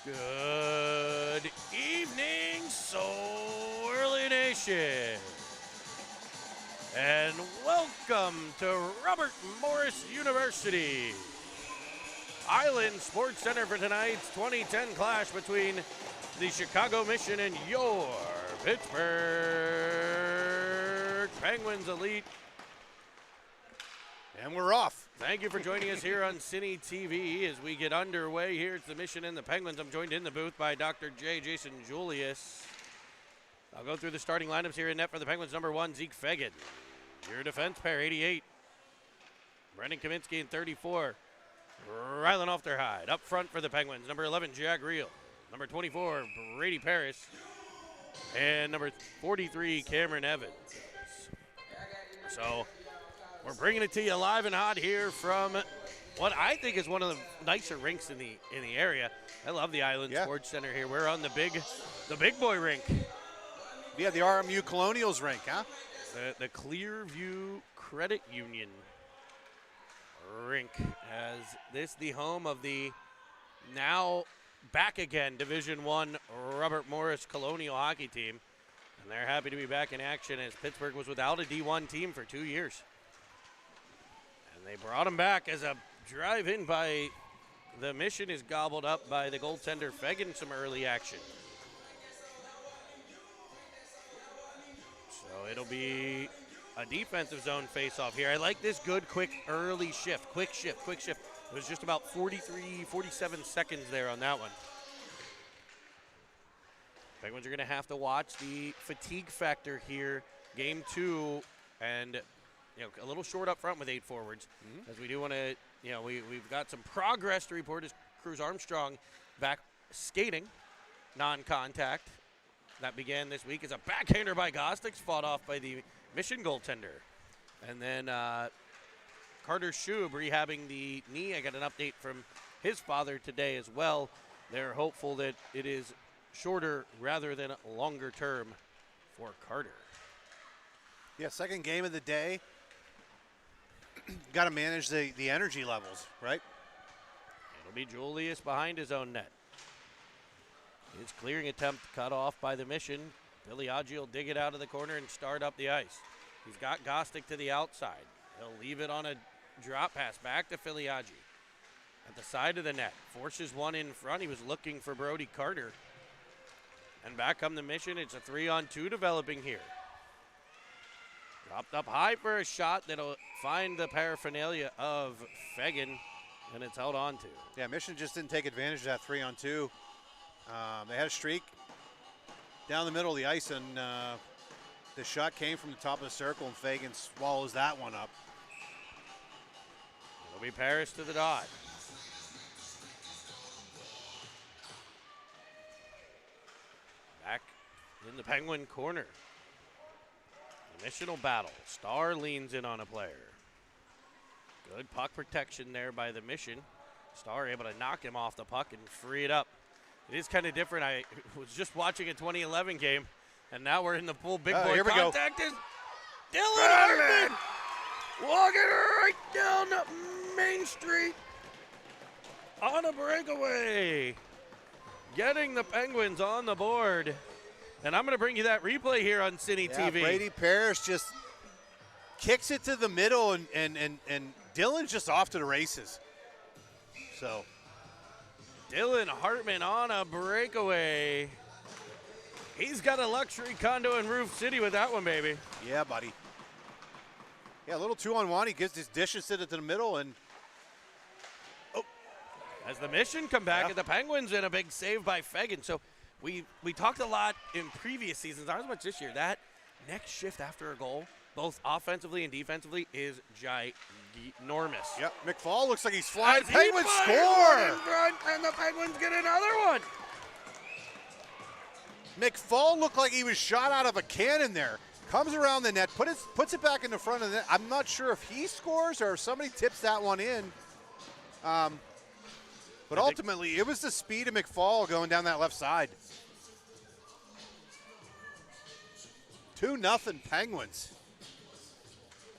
Good evening, So Early Nation, and welcome to Robert Morris University Island Sports Center for tonight's 2010 clash between the Chicago Mission and your Pittsburgh Penguins Elite. And we're off. Thank you for joining us here on Cine TV as we get underway. Here it's the Mission and the Penguins. I'm joined in the booth by Dr. J. Jason Julius. I'll go through the starting lineups here in net for the Penguins. Number 1, Zeke Fegan. Your defense pair, 88. Brendan Kaminsky in 34. Rylan Ofterhide. Up front for the Penguins. Number 11, Jack Reel. Number 24, Brady Paris. And number 43, Cameron Evans. So we're bringing it to you live and hot here from what I think is one of the nicer rinks in the area. I love the Island Sports Center here. We're on the big boy rink. Yeah, the RMU Colonials rink, huh? The Clearview Credit Union rink, as this the home of the now back again Division I Robert Morris Colonial hockey team. And they're happy to be back in action as Pittsburgh was without a D1 team for 2 years. They brought him back as a drive-in by the Mission is gobbled up by the goaltender Fegan. Some early action. So it'll be a defensive zone face-off here. I like this good, quick, early shift. Quick shift. It was just about 47 seconds there on that one. Penguins are going to have to watch the fatigue factor here. Game 2, and a little short up front with 8 forwards, as we do want to, we've got some progress to report as Cruz Armstrong back skating, non-contact. That began this week as a backhander by Gostics, fought off by the Mission goaltender. And then Carter Schub rehabbing the knee. I got an update from his father today as well. They're hopeful that it is shorter rather than longer term for Carter. Yeah, second game of the day. Got to manage the energy levels, right? It'll be Julius behind his own net. His clearing attempt cut off by the Mission. Filiaggi will dig it out of the corner and start up the ice. He's got Gostick to the outside. He'll leave it on a drop pass back to Filiaggi. At the side of the net, forces one in front. He was looking for Brody Carter. And back come the Mission. It's a 3-on-2 developing here. Dropped up high for a shot that'll find the paraphernalia of Fegan, and it's held on to. Yeah, Mission just didn't take advantage of that 3-on-2. They had a streak down the middle of the ice, and the shot came from the top of the circle, and Fegan swallows that one up. It'll be Paris to the dot. Back in the Penguin corner. Missional battle. Starr leans in on a player. Good puck protection there by the Mission. Starr able to knock him off the puck and free it up. It is kind of different. I was just watching a 2011 game, and now we're in the full big boy here we contact. Is Dylan Hartman walking right down Main Street on a breakaway, getting the Penguins on the board. And I'm going to bring you that replay here on Cine TV. Brady Paris just kicks it to the middle, and Dylan's just off to the races. So Dylan Hartman on a breakaway. He's got a luxury condo in Roof City with that one, baby. Yeah, buddy. Yeah, a little 2-on-1. He gives his dishes to the middle, and as the Mission come back at the Penguins, and a big save by Fegan. So we talked a lot in previous seasons, not as much this year. That next shift after a goal, both offensively and defensively, is ginormous. Yep, McFall looks like he's flying. As Penguins he score! in front, and the Penguins get another one. McFall looked like he was shot out of a cannon there. Comes around the net, puts it back in the front of the net. I'm not sure if he scores or if somebody tips that one in. But ultimately, it was the speed of McFall going down that left side. 2-0 Penguins.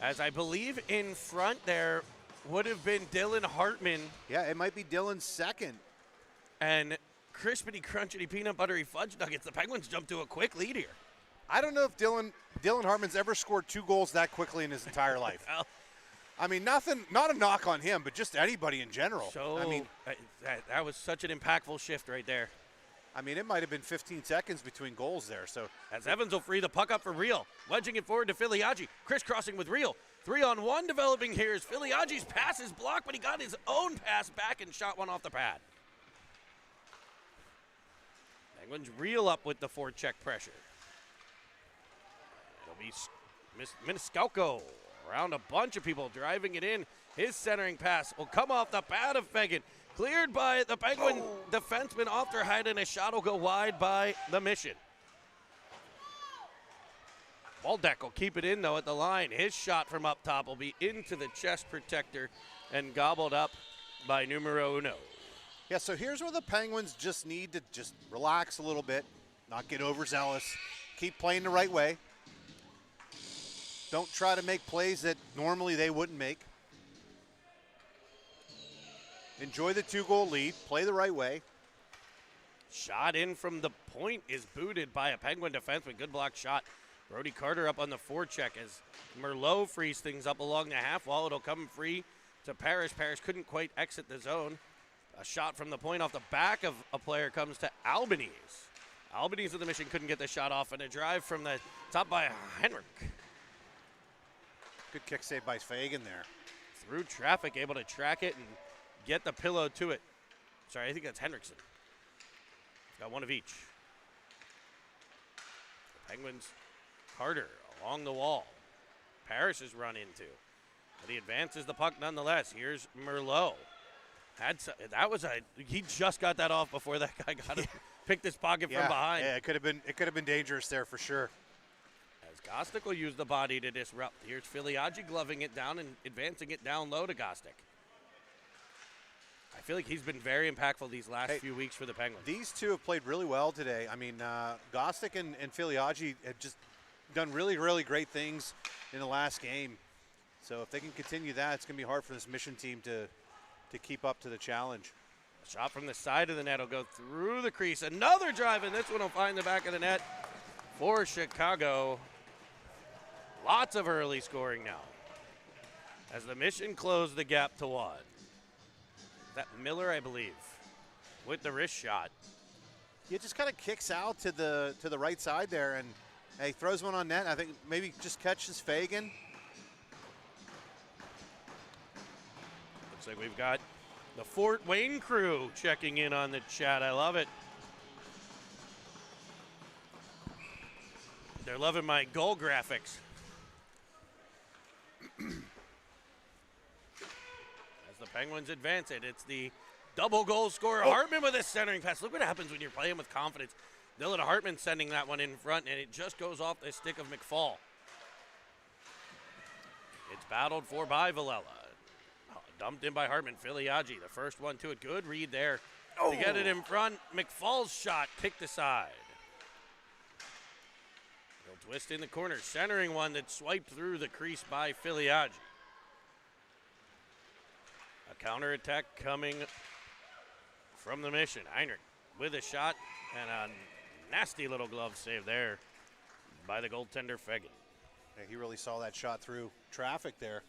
As I believe in front there would have been Dylan Hartman. Yeah, it might be Dylan's second. And crispity, crunchity, peanut buttery fudge nuggets. The Penguins jump to a quick lead here. I don't know if Dylan Hartman's ever scored 2 goals that quickly in his entire life. Well, I mean, not a knock on him, but just anybody in general. so I mean, that was such an impactful shift right there. I mean, it might have been 15 seconds between goals there. So As Evans will free the puck up for Real, wedging it forward to Filiaggi, crisscrossing with Real. 3-on-1 developing here as Filiaggi's pass is blocked, but he got his own pass back and shot one off the pad. Penguins reel up with the forecheck pressure. It'll be Miniscalco around a bunch of people driving it in. His centering pass will come off the pad of Fagan. Cleared by the Penguin defenseman Ofterheide, and a shot will go wide by the Mission. Waldeck will keep it in, though, at the line. His shot from up top will be into the chest protector and gobbled up by numero uno. yeah, so here's where the Penguins just need to just relax a little bit, not get overzealous, keep playing the right way. Don't try to make plays that normally they wouldn't make. Enjoy the 2-goal lead, play the right way. Shot in from the point is booted by a Penguin defenseman. Good block shot. Brody Carter up on the forecheck as Merlot frees things up along the half wall. It'll come free to Parrish. Parrish couldn't quite exit the zone. A shot from the point off the back of a player comes to Albanese. Albanese of the Mission couldn't get the shot off, and a drive from the top by Henrik. Good kick save by Fagan there. Through traffic, able to track it and get the pillow to it. Sorry, I think that's Henriksen. Got one of each. The Penguins, Carter along the wall. Parrish is run into. But he advances the puck nonetheless. Here's Merlot. He just got that off before that guy got him. Picked his pocket from behind. Yeah, it could have been dangerous there for sure. As Gostick will use the body to disrupt. Here's Filiaggi gloving it down and advancing it down low to Gostick. I feel like he's been very impactful these last few weeks for the Penguins. These two have played really well today. I mean, Gostick and Filiaggi have just done really, really great things in the last game. So if they can continue that, it's going to be hard for this Mission team to keep up to the challenge. A shot from the side of the net will go through the crease. Another drive, and this one will find the back of the net for Chicago. Lots of early scoring now as the Mission close the gap to one. That Miller, I believe, with the wrist shot. He just kind of kicks out to the right side there, and he throws one on net. I think maybe just catches Fagan. Looks like we've got the Fort Wayne crew checking in on the chat. I love it. They're loving my goal graphics. As the Penguins advance it, it's the double goal scorer, Hartman with a centering pass. Look what happens when you're playing with confidence. Dylan Hartman sending that one in front, and it just goes off the stick of McFall. It's battled for by Villela. Dumped in by Hartman. Filiaggi, the first one to it. Good read there to get it in front. McFall's shot kicked aside. He'll twist in the corner, centering one that swiped through the crease by Filiaggi. A counterattack coming from the Mission. Heinrich with a shot and a nasty little glove save there by the goaltender Fagan. Yeah, he really saw that shot through traffic there.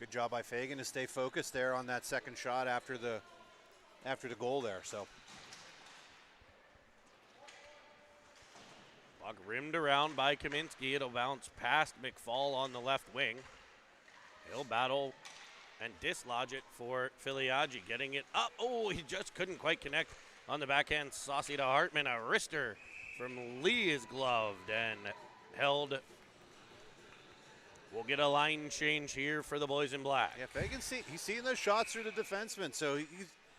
Good job by Fagan to stay focused there on that second shot after the goal there. So puck rimmed around by Kaminsky. It'll bounce past McFall on the left wing. He'll battle and dislodge it for Filiaggi, getting it up. Oh, he just couldn't quite connect on the backhand. Saucy to Hartman. A wrister from Lee is gloved and held. We'll get a line change here for the boys in black. yeah, Fagan he's seeing those shots through the defenseman, so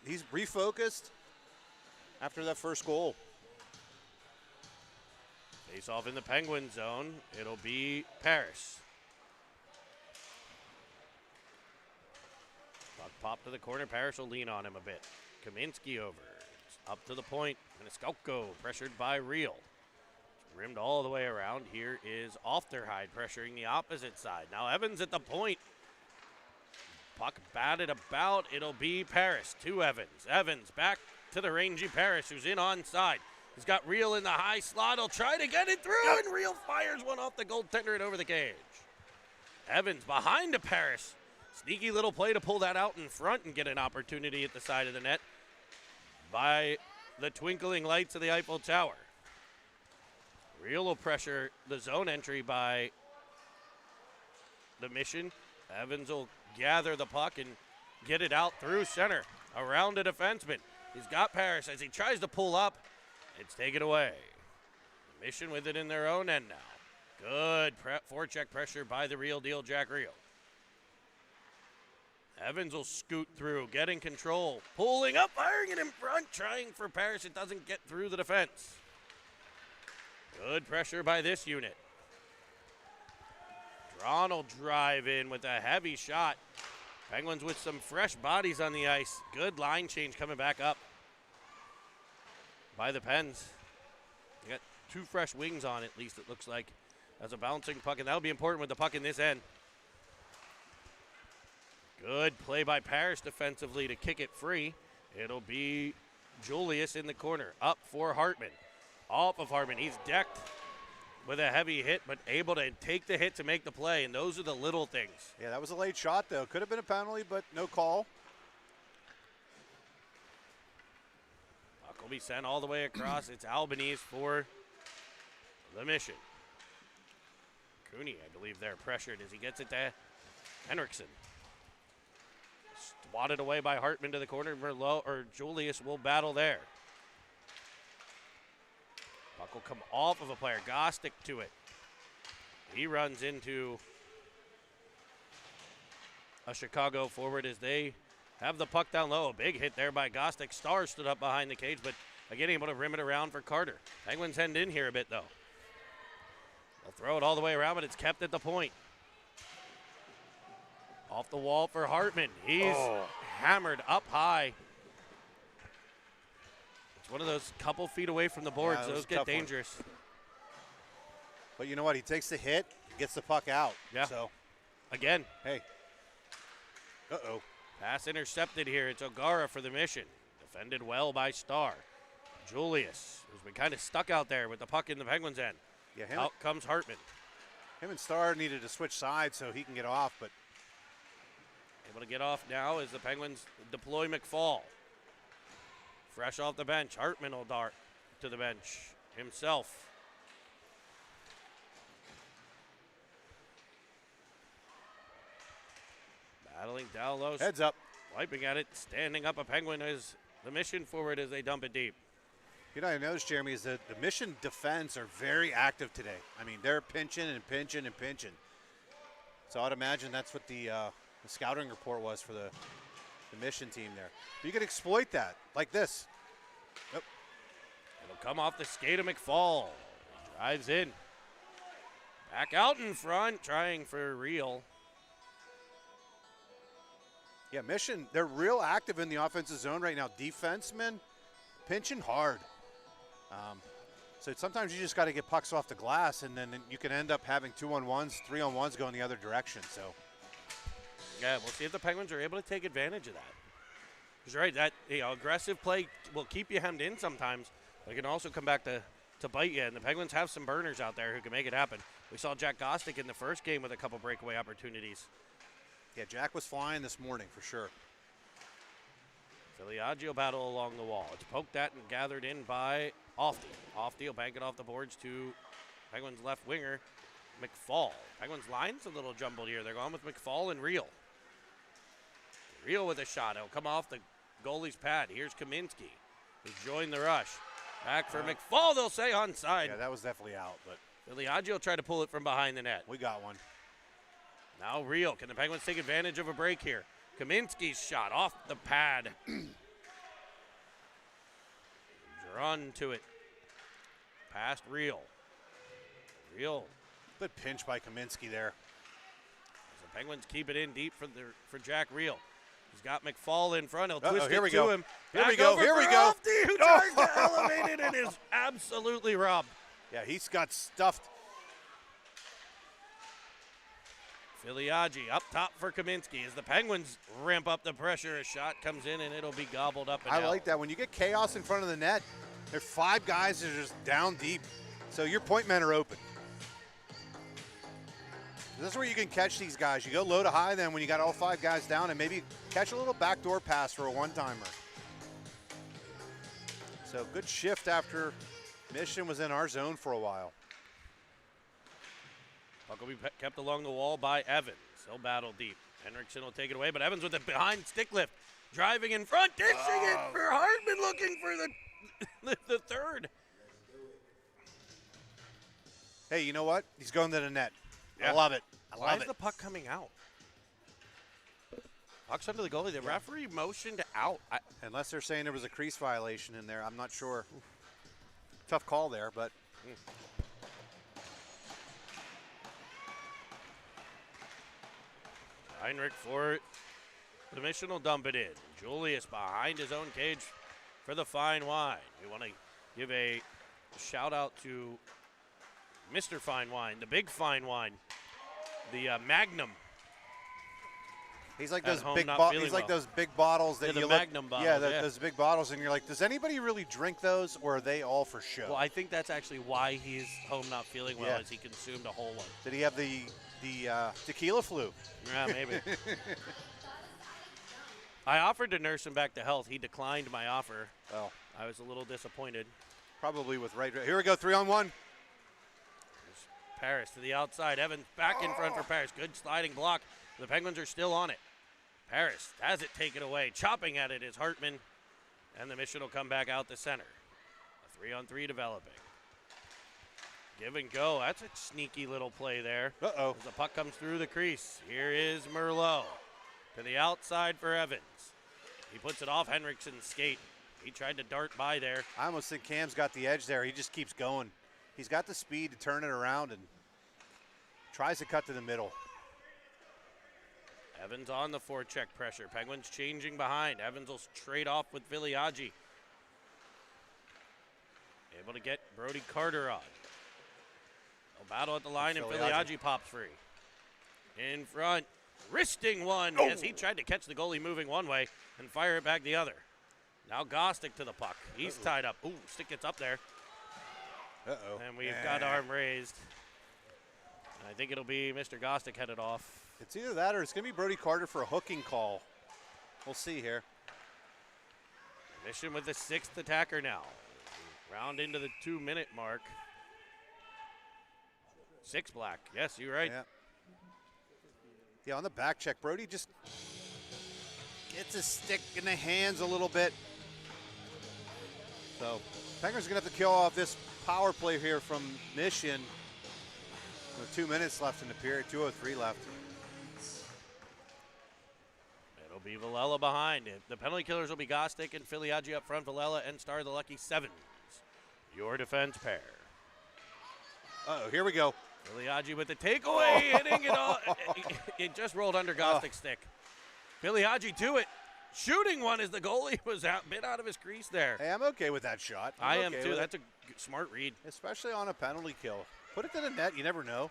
he's refocused after that first goal. Face off in the Penguin zone. It'll be Paris. Puck pop to the corner. Paris will lean on him a bit. Kaminsky over. It's up to the point. Miniscalco pressured by Real. Rimmed all the way around. Here is Ofterheide pressuring the opposite side. Now Evans at the point. Puck batted about. It'll be Paris to Evans. Evans back to the rangy Paris, who's in onside. He's got Real in the high slot. He'll try to get it through, and Real fires one off the goaltender and over the cage. Evans behind to Paris. Sneaky little play to pull that out in front and get an opportunity at the side of the net by the twinkling lights of the Eiffel Tower. Real will pressure the zone entry by the Mission. Evans will gather the puck and get it out through center around a defenseman. He's got Paris as he tries to pull up. It's taken away. The Mission with it in their own end now. Good forecheck pressure by the real deal, Jack Rio. Evans will scoot through, getting control, pulling up, firing it in front, trying for Paris. It doesn't get through the defense. Good pressure by this unit. Drawn will drive in with a heavy shot. Penguins with some fresh bodies on the ice. Good line change coming back up by the Pens. They got two fresh wings on, at least it looks like, as a bouncing puck, and that'll be important with the puck in this end. Good play by Paris defensively to kick it free. It'll be Julius in the corner. Up for Hartman. Off of Hartman. He's decked with a heavy hit, but able to take the hit to make the play, and those are the little things. Yeah, that was a late shot, though. Could have been a penalty, but no call. Puck will be sent all the way across. It's Albanese for the Mission. Cooney, I believe, they're pressured as he gets it to Henriksen. Swatted away by Hartman to the corner. Julius will battle there. Puck will come off of a player. Gostick to it. He runs into a Chicago forward as they have the puck down low. A big hit there by Gostick. Starr stood up behind the cage, but again able to rim it around for Carter. Penguins heading in here a bit, though. They'll throw it all the way around, but it's kept at the point. Off the wall for Hartman. He's hammered up high. It's one of those couple feet away from the boards. Yeah, those get dangerous. But you know what? He takes the hit, gets the puck out. Yeah. So, again. hey. Uh-oh. Pass intercepted here. It's O'Gara for the Mission. Defended well by Starr. Julius, who's been kind of stuck out there with the puck in the Penguins' end. Yeah, Out comes Hartman. Him and Starr needed to switch sides so he can get off, but able to get off now as the Penguins deploy McFall. Fresh off the bench, Hartman will dart to the bench himself. Battling down low. Heads up. Wiping at it, standing up a Penguin as the Mission forward as they dump it deep. You know, I noticed, Jeremy, is that the Mission defense are very active today. I mean, they're pinching and pinching and pinching. So I'd imagine that's what the scouting report was for the Mission team there. But you can exploit that like this. Yep. It'll come off the skate of McFall. Drives in. Back out in front, trying for Real. Yeah, Mission, they're real active in the offensive zone right now. Defensemen pinching hard. So sometimes you just got to get pucks off the glass, and then you can end up having 2-on-1s, 3-on-1s going the other direction. So, yeah, we'll see if the Penguins are able to take advantage of that. Because you're right, that aggressive play will keep you hemmed in sometimes, but it can also come back to bite you. And the Penguins have some burners out there who can make it happen. We saw Jack Gostick in the first game with a couple breakaway opportunities. yeah, Jack was flying this morning for sure. Filiaggio battle along the wall. It's poked at and gathered in by Ofty. Ofty will bank it off the boards to Penguins left winger, McFall. Penguins line's a little jumbled here. They're going with McFall and Real. Real with a shot. It'll come off the goalie's pad. Here's Kaminsky, who joined the rush. Back for McFall, they'll say onside. Yeah, that was definitely out, but Filiaggio tried to pull it from behind the net. we got one. Now Real. Can the Penguins take advantage of a break here? Kaminsky's shot off the pad. Drawn to it. Past Real. Real. Good pinch by Kaminsky there. As the Penguins keep it in deep for Jack Real. He's got McFall in front. He'll twist here it we to go. him. Here Back we go. over Here we for go. Ofty, who tries to elevate it and is absolutely robbed. Yeah, he's got stuffed. Filiaggi up top for Kaminsky as the Penguins ramp up the pressure. A shot comes in and it'll be gobbled up and out. I like that. When you get chaos in front of the net, there's 5 guys that are just down deep. So your point men are open. This is where you can catch these guys. You go low to high then when you got all 5 guys down and maybe catch a little backdoor pass for a one-timer. So good shift after Mission was in our zone for a while. Puck will be kept along the wall by Evans. He'll battle deep. Henriksen will take it away, but Evans with the behind stick lift. Driving in front, dishing it for Hartman, looking for the third. Hey, you know what? He's going to the net. Yeah. I love it. Why is the puck coming out? Puck's under the goalie. The referee motioned out. Unless they're saying there was a crease violation in there. I'm not sure. Tough call there, but. Heinrich for the Mission will dump it in. Julius behind his own cage for the fine wine. We want to give a shout out to Mr. Fine Wine, the big fine wine, the Magnum. He's like those home, big he's like those big bottles that the you Magnum bottles, yeah, those big bottles, and you're like, does anybody really drink those, or are they all for show? Well, I think that's actually why he's home not feeling well, is he consumed a whole one. Did he have the tequila flu? Yeah, maybe. I offered to nurse him back to health. He declined my offer. Oh, I was a little disappointed. probably with right. Here we go, 3-on-1. Paris to the outside. Evans back in front for Paris. Good sliding block. The Penguins are still on it. Paris has it taken away. Chopping at it is Hartman. And the Mission will come back out the center. A 3-on-3 developing. Give and go. That's a sneaky little play there. Uh-oh. As the puck comes through the crease. Here is Merlot. To the outside for Evans. He puts it off Henriksen's skate. He tried to dart by there. I almost think Cam's got the edge there. He just keeps going. He's got the speed to turn it around and tries to cut to the middle. Evans on the forecheck pressure. Penguins changing behind. Evans will trade off with Filiaggi. Able to get Brody Carter on. A battle at the line and Filiaggi pops free. In front. Wristing one as he tried to catch the goalie moving one way and fire it back the other. Now Gostick to the puck. He's tied up. Ooh, stick gets up there. Uh-oh. And we've got arm raised. I think it'll be Mr. Gostick headed off. It's either that or it's going to be Brody Carter for a hooking call. We'll see here. Mission with the 6th attacker now. Round into the 2-minute mark. 6 black. Yes, you're right. Yeah, on the back check, Brody just gets his stick in the hands a little bit. So Penguins are going to have to kill off this power play here from Mission. With 2 minutes left in the period, 2:03 left. It'll be Villela behind it. The penalty killers will be Gostick and Filiaggi up front. Villela and Star, the lucky sevens. Your defense pair. Uh-oh, here we go. Filiaggi with the takeaway, hitting it all. It just rolled under Gostick's stick. Filiaggi to it. Shooting one as the goalie was bit out of his crease there. Hey, I'm okay with that shot. I am too. That's a smart read. Especially on a penalty kill. Put it to the net. You never know.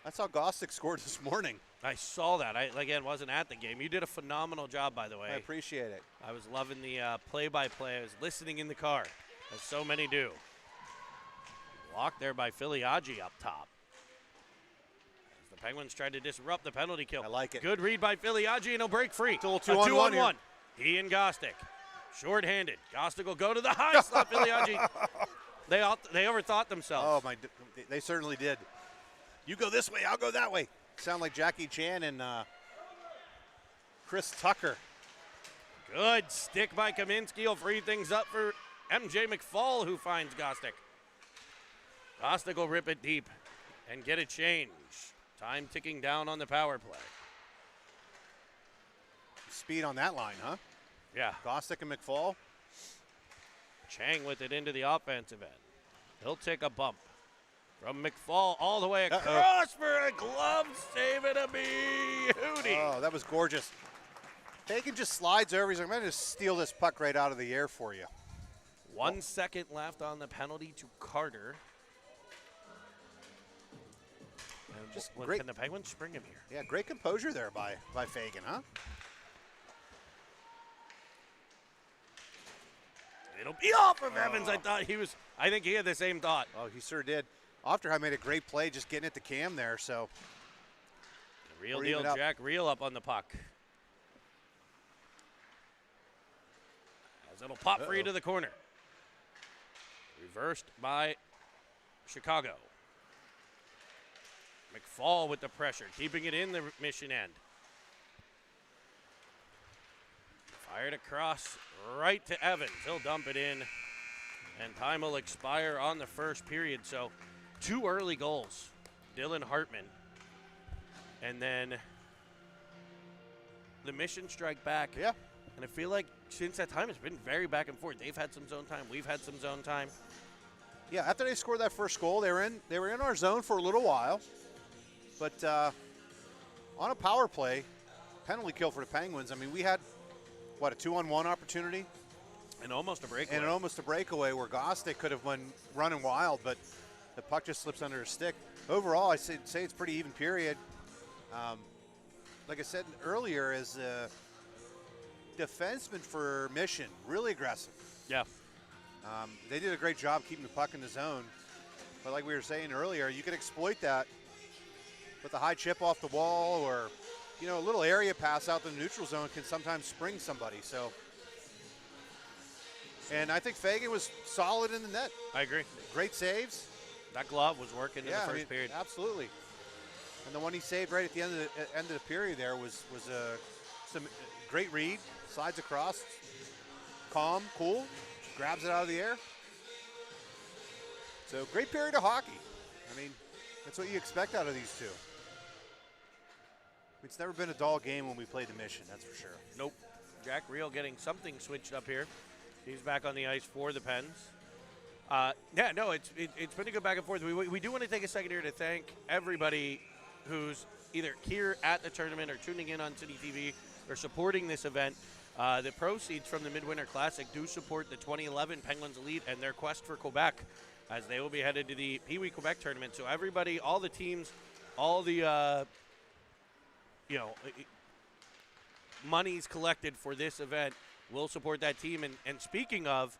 That's how Gostick scored this morning. I saw that. I, again, wasn't at the game. You did a phenomenal job, by the way. I appreciate it. I was loving the play-by-play. I was listening in the car, as so many do. Blocked there by Filiaggi up top. As the Penguins tried to disrupt the penalty kill. I like it. Good read by Filiaggi, and he'll break free. It's a little 2-on-1 here. He and Gostick. Short-handed. Gostick will go to the high slot. Filiaggi. They overthought themselves. Oh, they certainly did. You go this way, I'll go that way. Sound like Jackie Chan and Chris Tucker. Good stick by Kaminsky. He'll free things up for MJ McFall, who finds Gostick. Gostick will rip it deep and get a change. Time ticking down on the power play. Speed on that line, huh? Yeah. Gostick and McFall. Chang with it into the offensive end. He'll take a bump from McFall all the way across for a glove save and a beauty. Oh, that was gorgeous. Fagan just slides over. He's like, I'm going to steal this puck right out of the air for you. 1 second left on the penalty to Carter. Just Well, great. can the Penguins spring him here? Yeah, great composure there by Fagan, huh? It'll be off of Evans. I think he had the same thought. Oh, he sure did. Ofterheim made a great play just getting it to Cam there, so. The real deal, Jack Reel up on the puck. As it'll pop free to the corner. Reversed by Chicago. McFall with the pressure, keeping it in the Mission end. Fired across right to Evans. He'll dump it in, and time will expire on the first period. So 2 early goals. Dylan Hartman. And then the Mission strike back. Yeah. And I feel like since that time, it's been very back and forth. They've had some zone time. We've had some zone time. Yeah, after they scored that first goal, they were in our zone for a little while. But on a power play, penalty kill for the Penguins, I mean, we had, what, a 2-on-1 opportunity? And almost a breakaway. And almost a breakaway where Gostick could have been running wild, but the puck just slips under his stick. Overall, I say it's pretty even period. Like I said earlier, as a defenseman for Mission, really aggressive. Yeah. They did a great job keeping the puck in the zone. But like we were saying earlier, you could exploit that with a high chip off the wall, or, you know, a little area pass out the neutral zone can sometimes spring somebody. So, and I think Fagan was solid in the net. I agree. Great saves. That glove was working in the first period. Absolutely. And the one he saved right at the end of the period there was some great read, slides across, calm, cool, grabs it out of the air. So great period of hockey. I mean, that's what you expect out of these two. It's never been a dull game when we played the Mission, that's for sure. Nope. Jack Reel getting something switched up here. He's back on the ice for the Pens. It's been a good back and forth. We do want to take a second here to thank everybody who's either here at the tournament or tuning in on City TV or supporting this event. The proceeds from the MidWinter Classic do support the 2011 Penguins Elite and their quest for Quebec, as they will be headed to the Pee Wee Quebec tournament. So everybody, all the teams, all the monies collected for this event will support that team. And speaking of,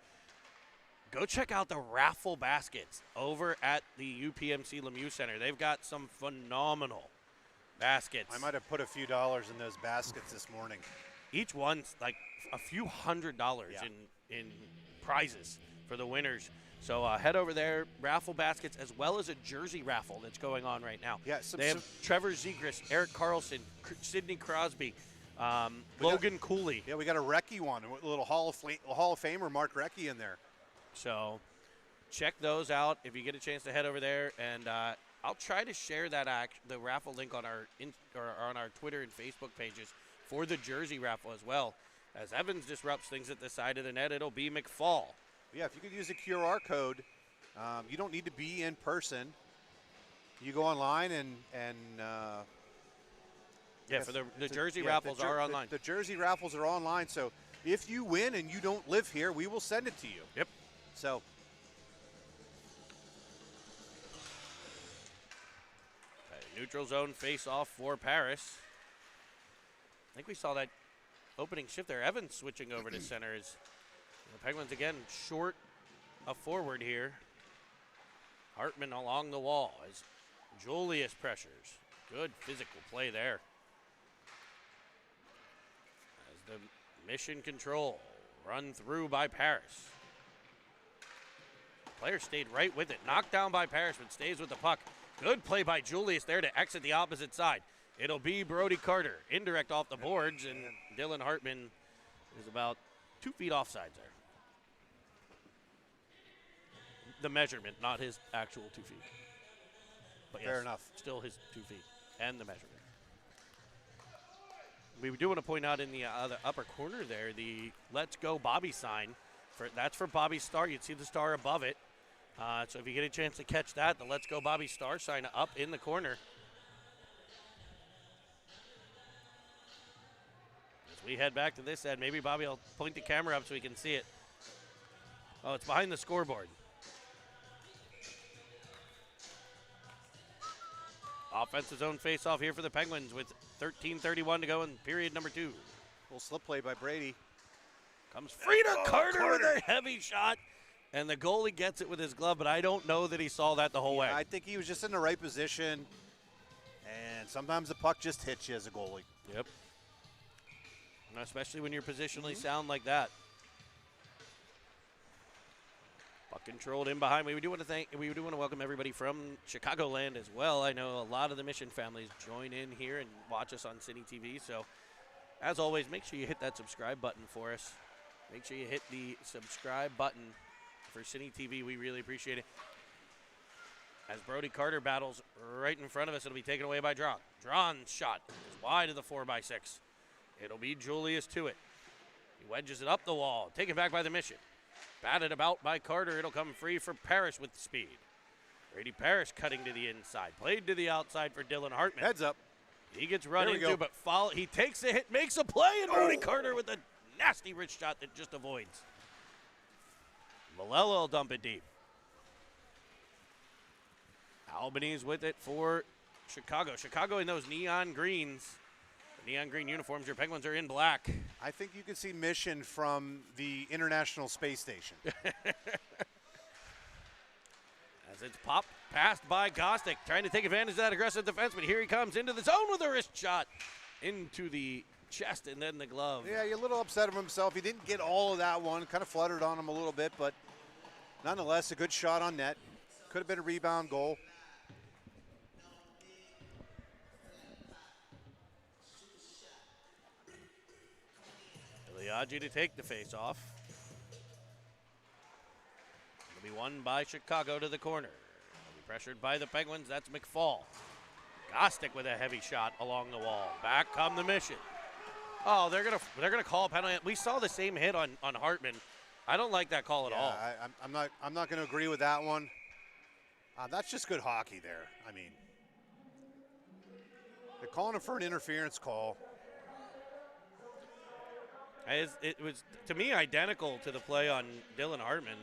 go check out the raffle baskets over at the UPMC Lemieux Center. They've got some phenomenal baskets. I might have put a few dollars in those baskets this morning. Each one's like a few $100 in prizes for the winners. So head over there, raffle baskets, as well as a jersey raffle that's going on right now. Yeah, they have Trevor Zegras, Eric Carlson, Sidney Crosby, Logan Cooley. Yeah, we got a Recchi one, a little Hall of Famer Mark Recchi in there. So check those out if you get a chance to head over there, and I'll try to share that the raffle link on our Twitter and Facebook pages for the jersey raffle as well. As Evans disrupts things at the side of the net, it'll be McFall. Yeah, if you could use a QR code, you don't need to be in person. You go online and for the jersey raffles are online. The jersey raffles are online, so if you win and you don't live here, we will send it to you. Yep. So. Neutral zone face-off for Paris. I think we saw that opening shift there. Evans switching over to center. Is the Penguins again short a forward here. Hartman along the wall as Julius pressures. Good physical play there. As the Mission control run through by Paris. Player stayed right with it. Knocked down by Paris, but stays with the puck. Good play by Julius there to exit the opposite side. It'll be Brody Carter. Indirect off the boards, and Dylan Hartman is about 2 feet offsides there. The measurement, not his actual 2 feet. But yes, fair enough. Still his 2 feet and the measurement. We do want to point out in the upper corner there, the Let's Go Bobby sign. That's for Bobby Starr. You'd see the star above it. So if you get a chance to catch that, the Let's Go Bobby Starr sign up in the corner. As we head back to this end, maybe Bobby will point the camera up so we can see it. Oh, it's behind the scoreboard. Offensive zone face-off here for the Penguins with 13:31 to go in period number 2. Little slip play by Brady. Comes free to Carter with a heavy shot, and the goalie gets it with his glove, but I don't know that he saw that the whole way. I think he was just in the right position, and sometimes the puck just hits you as a goalie. Yep. Especially when you're positionally sound like that. Puck controlled in behind. We do want to welcome everybody from Chicagoland as well. I know a lot of the Mission families join in here and watch us on City TV. So, as always, make sure you hit that subscribe button for us. Make sure you hit the subscribe button for City TV. We really appreciate it. As Brody Carter battles right in front of us, it'll be taken away by Drawn. Drawn's shot is wide of the 4x6. It'll be Julius to it. He wedges it up the wall, taken back by the Mission. Batted about by Carter. It'll come free for Parrish with speed. Brady Parrish cutting to the inside. Played to the outside for Dylan Hartman. Heads up. He gets run into, but he takes a hit, makes a play, and Brody Carter with a nasty wrist shot that just avoids. Malello will dump it deep. Albanese with it for Chicago. Chicago in those neon greens. Neon green uniforms. Your Penguins are in black. I think you can see Mission from the International Space Station. As it's popped past by Gostick, trying to take advantage of that aggressive defenseman. Here he comes into the zone with a wrist shot into the chest and then the glove. Yeah, you're a little upset of himself. He didn't get all of that one. Kind of fluttered on him a little bit, but nonetheless, a good shot on net. Could have been a rebound goal. Iliadji to take the face-off. It'll be won by Chicago to the corner. It'll be pressured by the Penguins. That's McFall. Gostick with a heavy shot along the wall. Back come the Mission. Oh, they're gonna call a penalty. We saw the same hit on Hartman. I don't like that call at all. I'm not going to agree with that one. That's just good hockey there. I mean, they're calling it for an interference call. It was, to me, identical to the play on Dylan Hartman.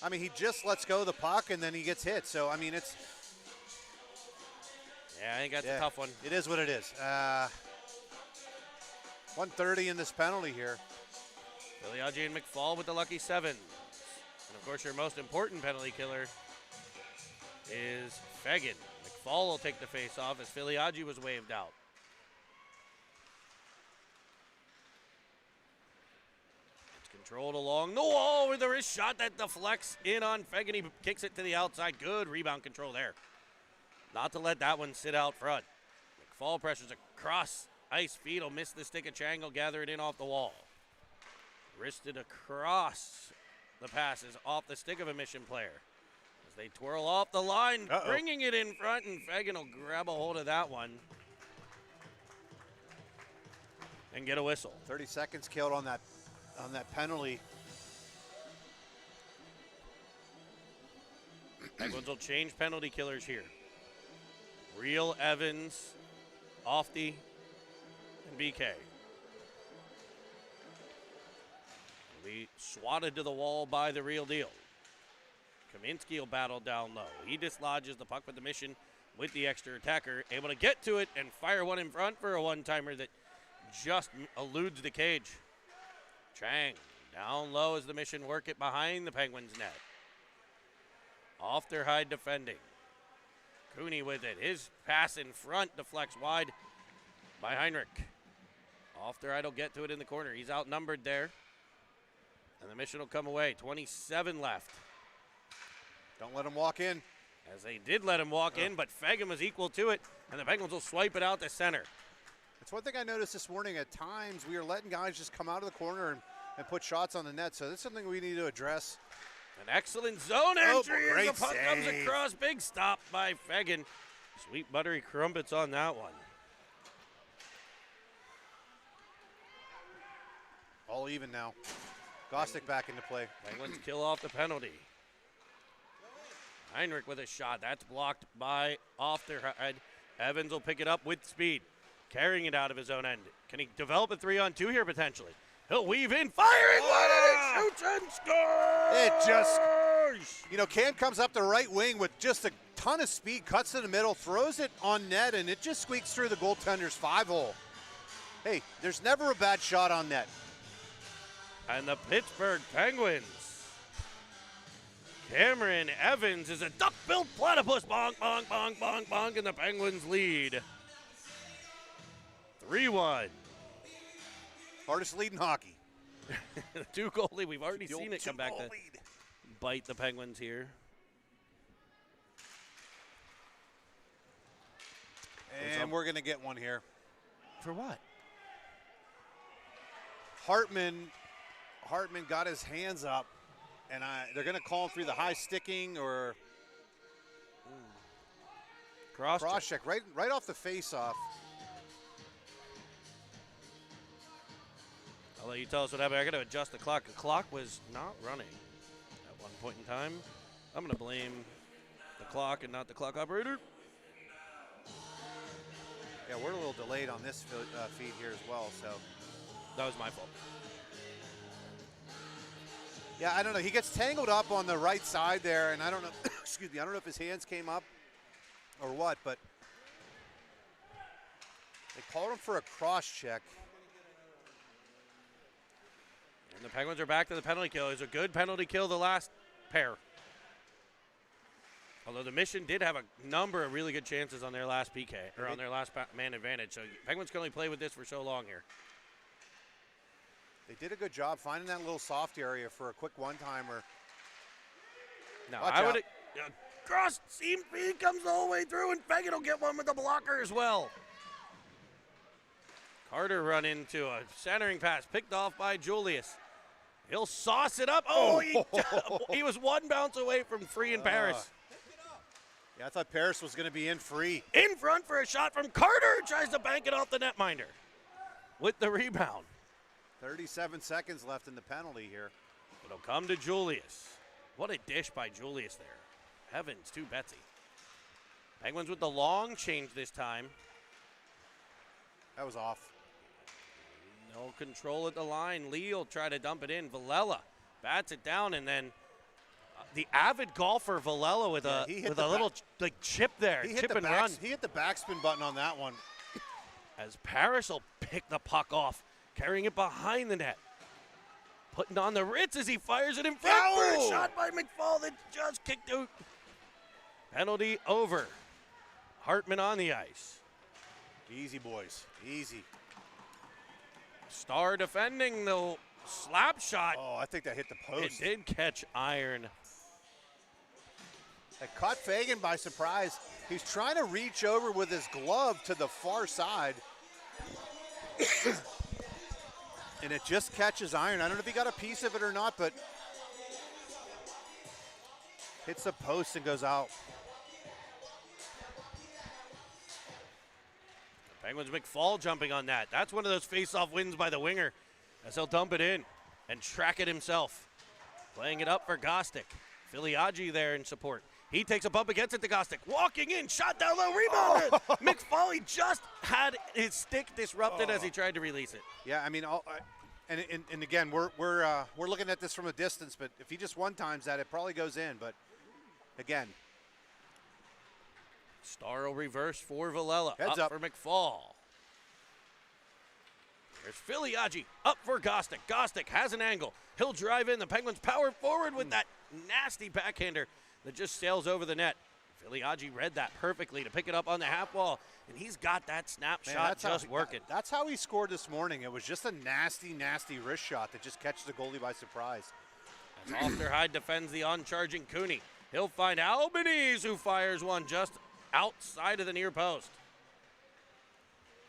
I mean, he just lets go of the puck, and then he gets hit. So, I mean, it's... Yeah, I think that's a tough one. It is what it is. 130 in this penalty here. Iliadji and McFall with the lucky 7s. And, of course, your most important penalty killer is Fegan. McFall will take the face-off as Iliadji was waved out. Controlled along the wall with a wrist shot that deflects in on Fegan. He kicks it to the outside. Good rebound control there. Not to let that one sit out front. McFall pressures across ice feet. Will miss the stick of Chang. Will gather it in off the wall. Wristed across the passes off the stick of a Mission player. As they twirl off the line, bringing it in front, and Fegan will grab a hold of that one and get a whistle. 30 seconds killed on that penalty. Penguins will change penalty killers here. Real, Evans, Ofty, and BK. Will be swatted to the wall by the real deal. Kaminsky will battle down low. He dislodges the puck with the Mission with the extra attacker, able to get to it and fire one in front for a one-timer that just eludes the cage. Chang down low as the Mission work it behind the Penguins net. Off their hide defending. Cooney with it. His pass in front deflects wide by Heinrich. Off their hide will get to it in the corner. He's outnumbered there. And the Mission will come away. 27 left. Don't let him walk in. As they did let him walk in, but Fegan was equal to it. And the Penguins will swipe it out to center. It's one thing I noticed this morning. At times, we are letting guys just come out of the corner and put shots on the net. So that's something we need to address. An excellent zone entry. Great the puck comes across. Big stop by Fegan. Sweet buttery crumpets on that one. All even now. Gostick back into play. Penguins kill off the penalty. Heinrich with a shot. That's blocked by off their head. Evans will pick it up with speed. Carrying it out of his own end. Can he develop a 3-on-2 here potentially? He'll weave in, firing one, and he shoots and scores! It just, Cam comes up the right wing with just a ton of speed, cuts to the middle, throws it on net, and it just squeaks through the goaltender's 5-hole. Hey, there's never a bad shot on net. And the Pittsburgh Penguins. Cameron Evans is a duck-billed platypus. Bonk, bonk, bonk, bonk, bonk, and the Penguins lead 3-1. Hardest lead in hockey. The 2-goal lead. We've already seen it come back to bite the Penguins here. And we're going to get one here. For what? Hartman got his hands up, and they're going to call him through the high sticking or cross check right off the face-off. I'll let you tell us what happened. I got to adjust the clock. The clock was not running at one point in time. I'm going to blame the clock and not the clock operator. Yeah, we're a little delayed on this feed here as well, so. That was my fault. Yeah, I don't know. He gets tangled up on the right side there, and I don't know. Excuse me. I don't know if his hands came up or what, but they called him for a cross check. And the Penguins are back to the penalty kill. It was a good penalty kill the last pair. Although the Mission did have a number of really good chances on their last PK, or on their last man advantage. So Penguins can only play with this for so long here. They did a good job finding that little soft area for a quick one-timer. No, I would. Cross seam feed comes the whole way through, and Fagan will get one with the blocker as well. Carter run into a centering pass, picked off by Julius. He'll sauce it up. Oh, he was one bounce away from free in Paris. Yeah, I thought Paris was going to be in free. In front for a shot from Carter, tries to bank it off the netminder with the rebound. 37 seconds left in the penalty here. It'll come to Julius. What a dish by Julius there. Heavens to Betsy. Penguins with the long change this time. That was off. No control at the line. Lee will try to dump it in. Villela bats it down, and then the avid golfer Villela with a little chip there, chip and run. He hit the backspin button on that one. As Parrish will pick the puck off, carrying it behind the net. Putting on the Ritz as he fires it in front for a shot by McFall that just kicked out. Penalty over. Hartman on the ice. Easy, boys. Easy. Star defending the slap shot. Oh, I think that hit the post. It did catch iron. It caught Fagan by surprise. He's trying to reach over with his glove to the far side. And it just catches iron. I don't know if he got a piece of it or not, but hits the post and goes out. Penguins McFall jumping on that. That's one of those face-off wins by the winger as he'll dump it in and track it himself. Playing it up for Gostick. Filiaggi there in support. He takes a bump against it to Gostick. Walking in, shot down low, rebounded. McFall, he just had his stick disrupted as he tried to release it. Yeah, I mean, and again, we're looking at this from a distance, but if he just one times that, it probably goes in. But again, Star will reverse for Villela. Heads up for McFall. There's Filiaggi up for Gostick. Gostick has an angle. He'll drive in. The Penguins power forward with that nasty backhander that just sails over the net. Filiaggi read that perfectly to pick it up on the half wall, and he's got that snapshot just working. That's how he scored this morning. It was just a nasty, nasty wrist shot that just catches the goalie by surprise. As Osterheide defends the on-charging Cooney. He'll find Albanese, who fires one just outside of the near post.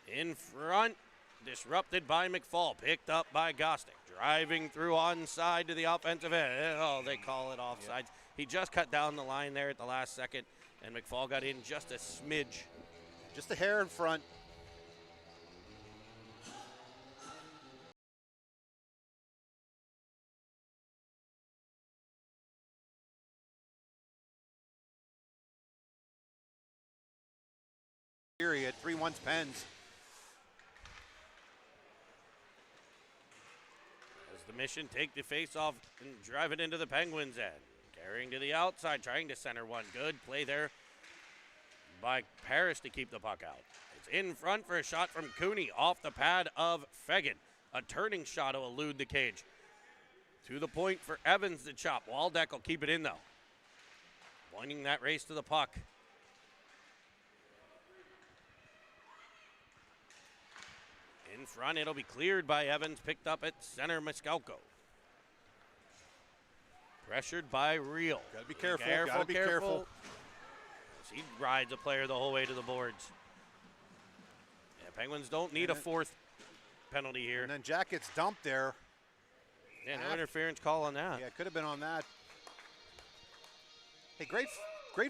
In front, disrupted by McFall, picked up by Gostick. Driving through onside to the offensive end. Oh, they call it offside. Yep. He just cut down the line there at the last second, and McFall got in just a smidge. Just a hair in front. Period. 3-1's Pens. As the Mission take the face-off and drive it into the Penguins' end. Carrying to the outside, trying to center one. Good play there by Paris to keep the puck out. It's in front for a shot from Cooney off the pad of Fegan. A turning shot will elude the cage. To the point for Evans to chop. Waldeck will keep it in, though. Winning that race to the puck. In front, it'll be cleared by Evans, picked up at center, Miskalko. Pressured by Real. Gotta be careful, gotta be careful. He rides a player the whole way to the boards. Yeah, Penguins don't need a fourth penalty here. And then Jack gets dumped there. Yeah, no interference call on that. Yeah, it could have been on that. Hey, great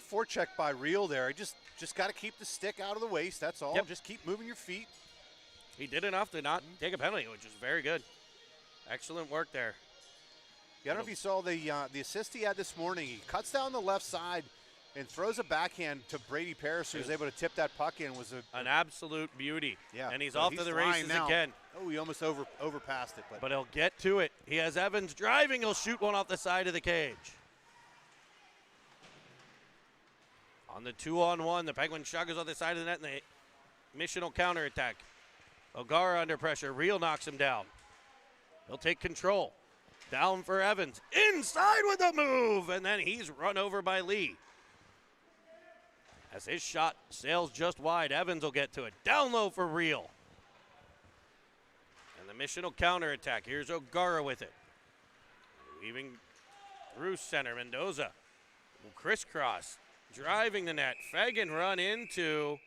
forecheck by Real there. Just got to keep the stick out of the waist, that's all. Yep. Just keep moving your feet. He did enough to not take a penalty, which is very good. Excellent work there. Yeah, I don't know if you saw the assist he had this morning. He cuts down the left side and throws a backhand to Brady Paris, who was able to tip that puck in. Was an absolute beauty. Yeah, and he's off to the races again. Oh, he almost overpassed it. But he'll get to it. He has Evans driving. He'll shoot one off the side of the cage. On the 2-on-1, the Penguin chuggers on the side of the net, and the Mission will counterattack. O'Gara under pressure. Real knocks him down. He'll take control. Down for Evans. Inside with a move, and then he's run over by Lee. As his shot sails just wide, Evans will get to it. Down low for Real. And the Mission will counterattack. Here's O'Gara with it. Weaving through center. Mendoza will crisscross. Driving the net. Fegan run into,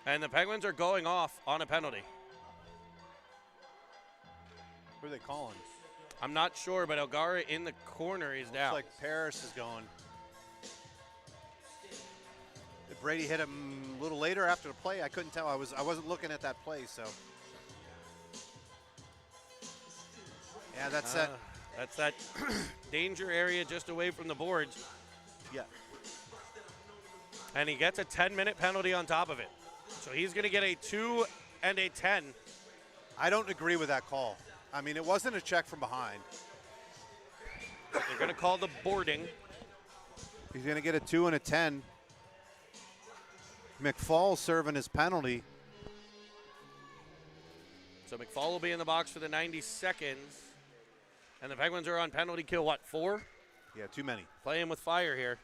and the Penguins are going off on a penalty. Who are they calling? I'm not sure, but O'Gara in the corner is down. Looks like Paris is going. If Brady hit him a little later after the play, I couldn't tell. I wasn't looking at that play, so. Yeah, that's that. That's that danger area just away from the boards. Yeah. And he gets a 10-minute penalty on top of it. So he's going to get a 2 and a 10. I don't agree with that call. I mean, it wasn't a check from behind. They're going to call the boarding. He's going to get a 2 and a 10. McFall serving his penalty. So McFall will be in the box for the 90 seconds. And the Penguins are on penalty kill, what, 4? Yeah, too many. Playing with fire here.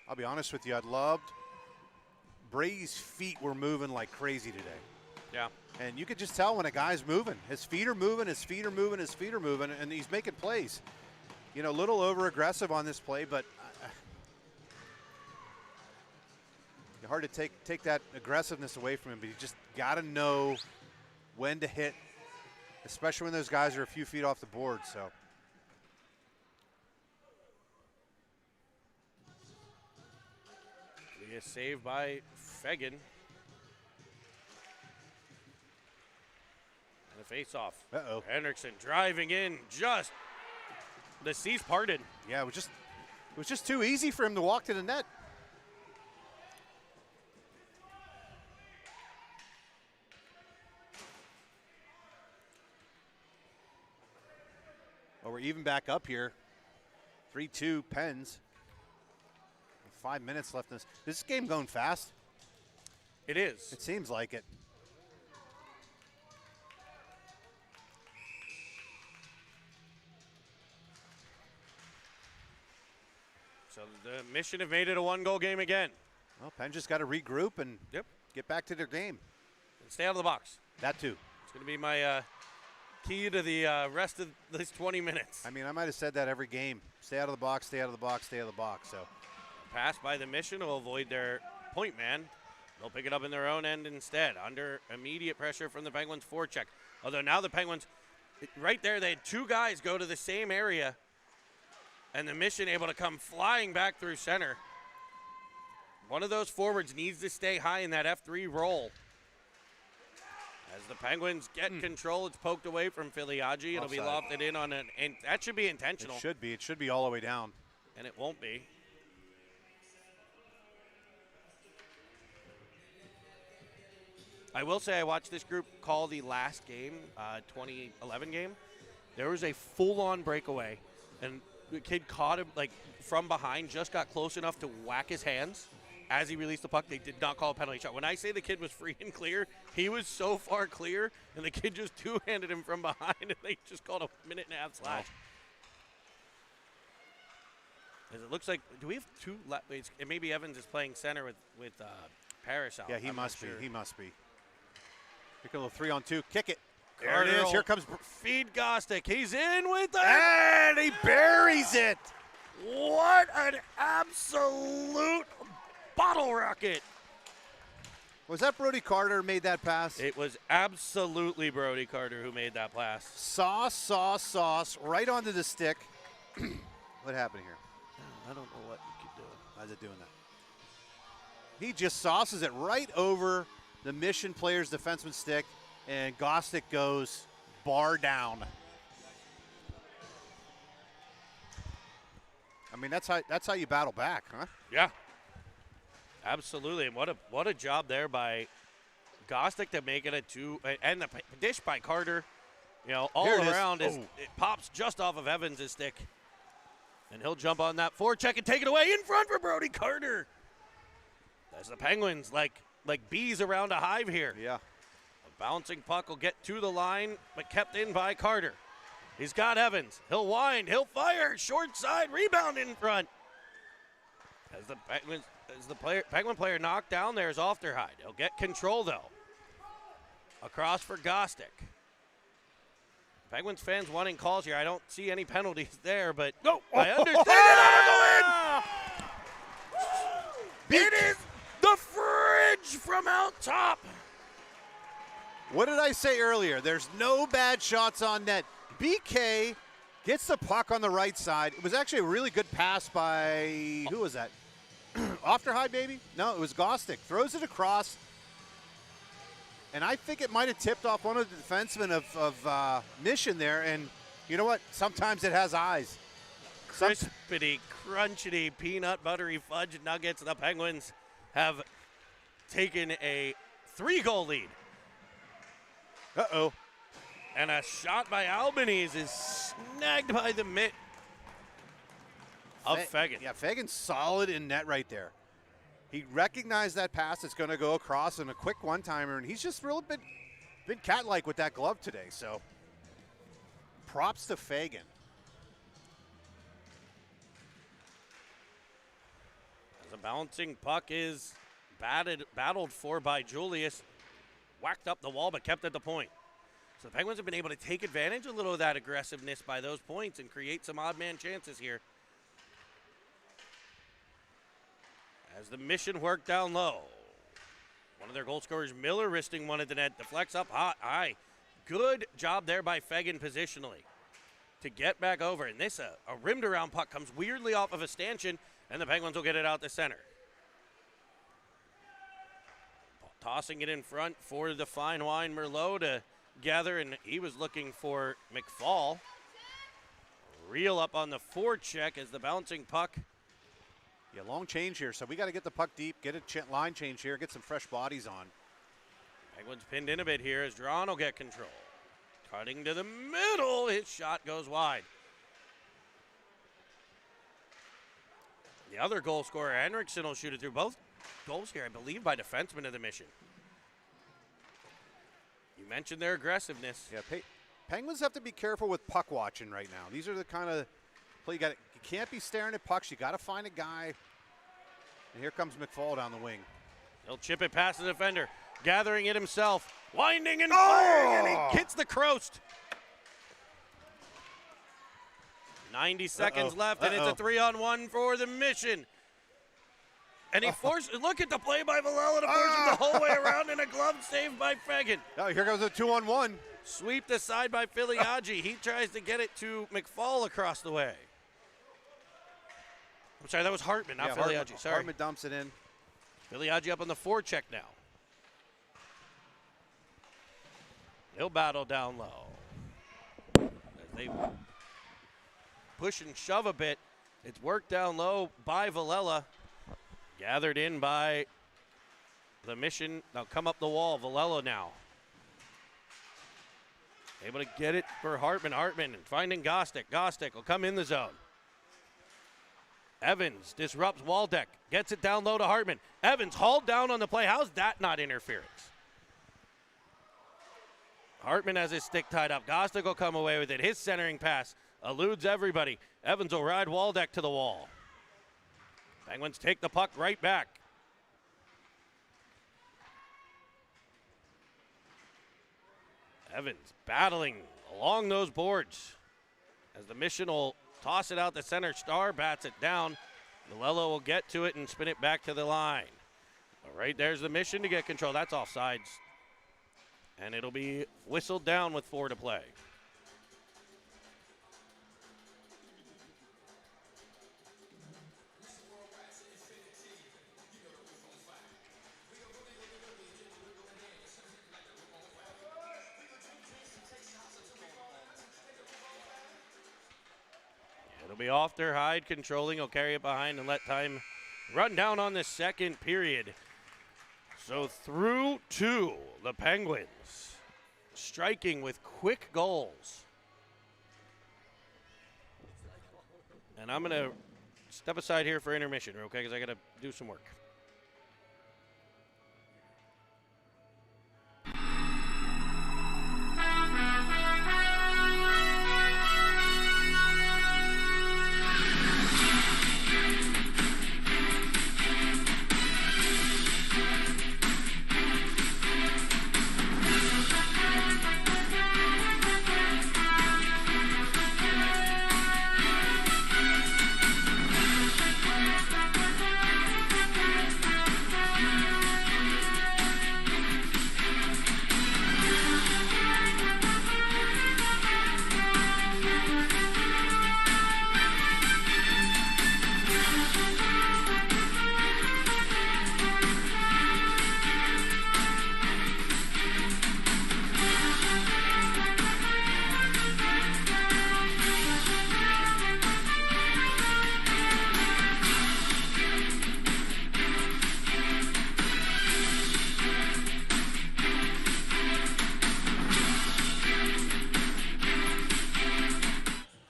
I'll be honest with you, I'd loved. Brady's feet were moving like crazy today. Yeah. And you could just tell when a guy's moving. His feet are moving, his feet are moving, his feet are moving, and he's making plays. You know, a little over-aggressive on this play, but hard to take that aggressiveness away from him, but you just got to know when to hit, especially when those guys are a few feet off the board. So. He is saved by Fegan. And a face-off. Uh-oh. Henriksen driving in, just the seas parted. Yeah, it was just too easy for him to walk to the net. Well, we're even back up here. 3-2 Pens. 5 minutes left in this. This game going fast. It is. It seems like it. So the Mission have made it a 1-goal game again. Well, Penn just got to regroup and get back to their game. And stay out of the box. That too. It's going to be my key to the rest of these 20 minutes. I mean, I might have said that every game. Stay out of the box, stay out of the box, stay out of the box. So. Pass by the Mission will avoid their point man. They'll pick it up in their own end instead, under immediate pressure from the Penguins' forecheck. Although now the Penguins, right there, they had 2 guys go to the same area, and the Mission able to come flying back through center. One of those forwards needs to stay high in that F3 roll. As the Penguins get control, it's poked away from Filiaggi. It'll be lofted in on an, and that should be intentional. It should be. It should be all the way down. And it won't be. I will say I watched this group call the last game, 2011 game. There was a full-on breakaway, and the kid caught him like from behind, just got close enough to whack his hands as he released the puck. They did not call a penalty shot. When I say the kid was free and clear, he was so far clear, and the kid just two-handed him from behind, and they just called a minute-and-a-half slash. As it looks like, do we have two? Maybe Evans is playing center with Parrish out. Yeah, he I'm must be. not sure. He must be. Pick a little 3-on-2. Kick it. There Carter it is. Here comes. feed Gostick. He's in with it. And he buries it. What an absolute bottle rocket. Was that Brody Carter made that pass? It was absolutely Brody Carter who made that pass. Sauce, right onto the stick. What happened here? I don't know what you could do. How's it doing that? He just sauces it right over the Mission player's defenseman stick, and Gostick goes bar down. I mean, that's how you battle back, huh? Yeah. Absolutely. And what a job there by Gostick to make it a 2, and the dish by Carter. You know, all around it pops just off of Evans' stick. And he'll jump on that forecheck and take it away in front for Brody Carter. As the Penguins like bees around a hive here. Yeah. A bouncing puck will get to the line, but kept in by Carter. He's got Evans. He'll wind. He'll fire. Short side. Rebound in front. As the Penguin player knocked down there is Ofterhide. He'll get control, though. Across for Gostick. Penguins fans wanting calls here. I don't see any penalties there, but I understand it. It is the fridge from out top. What did I say earlier? There's no bad shots on net. BK gets the puck on the right side. It was actually a really good pass by, who was that? Ofterhide, maybe? No, it was Gostick. Throws it across. And I think it might have tipped off one of the defensemen of Mission there. And you know what? Sometimes it has eyes. Crispity, crunchity, peanut buttery fudge nuggets. The Penguins have taken a 3-goal lead. Uh-oh. And a shot by Albanese is snagged by the mitt of Fagan. Yeah, Fagan's solid in net right there. He recognized that pass that's going to go across in a quick one-timer, and he's just really been cat-like with that glove today. So props to Fagan. As a bouncing puck is battled for by Julius. Whacked up the wall, but kept at the point. So the Penguins have been able to take advantage a little of that aggressiveness by those points and create some odd man chances here. As the Mission work down low. One of their goal scorers, Miller, wristing one at the net. Deflects up high. Good job there by Fagan positionally to get back over. And this, a rimmed around puck comes weirdly off of a stanchion, and the Penguins will get it out the center. Tossing it in front for the fine wine Merlot to gather, and he was looking for McFall. Reel up on the forecheck as the bouncing puck. Yeah, long change here, so we got to get the puck deep, get a line change here, get some fresh bodies on. Penguins pinned in a bit here as Drawn will get control. Cutting to the middle, his shot goes wide. The other goal scorer, Henriksen, will shoot it through. Both goals here, I believe, by defensemen of the Mission. You mentioned their aggressiveness. Yeah, Penguins have to be careful with puck watching right now. These are the kind of play you can't be staring at pucks. You got to find a guy. And here comes McFall down the wing. He'll chip it past the defender, gathering it himself, winding and firing, and he hits the Croast. 90 seconds left, and it's a 3-on-1 for the Mission. And he forced, look at the play by Villela to force it the whole way around, and a glove save by Fagan. Oh, here goes a 2-on-1. Sweep aside by Filiaggi. He tries to get it to McFall across the way. I'm sorry, that was Hartman, not Filiaggi. Sorry. Hartman dumps it in. Filiaggi up on the forecheck now. He'll battle down low. As they push and shove a bit. It's worked down low by Villela. Gathered in by the Mission. Now come up the wall. Villela now. Able to get it for Hartman. Hartman finding Gostick. Gostick will come in the zone. Evans disrupts Waldeck, gets it down low to Hartman. Evans hauled down on the play. How's that not interference? Hartman has his stick tied up. Gostick will come away with it. His centering pass eludes everybody. Evans will ride Waldeck to the wall. Penguins take the puck right back. Evans battling along those boards as the Mission will toss it out the center. Star bats it down. Malello will get to it and spin it back to the line. All right, there's the Mission to get control. That's offsides. And it'll be whistled down with 4 to play. It'll be off their Hyde controlling. He'll carry it behind and let time run down on the second period. So through 2, the Penguins striking with quick goals. And I'm going to step aside here for intermission, okay, because I got to do some work.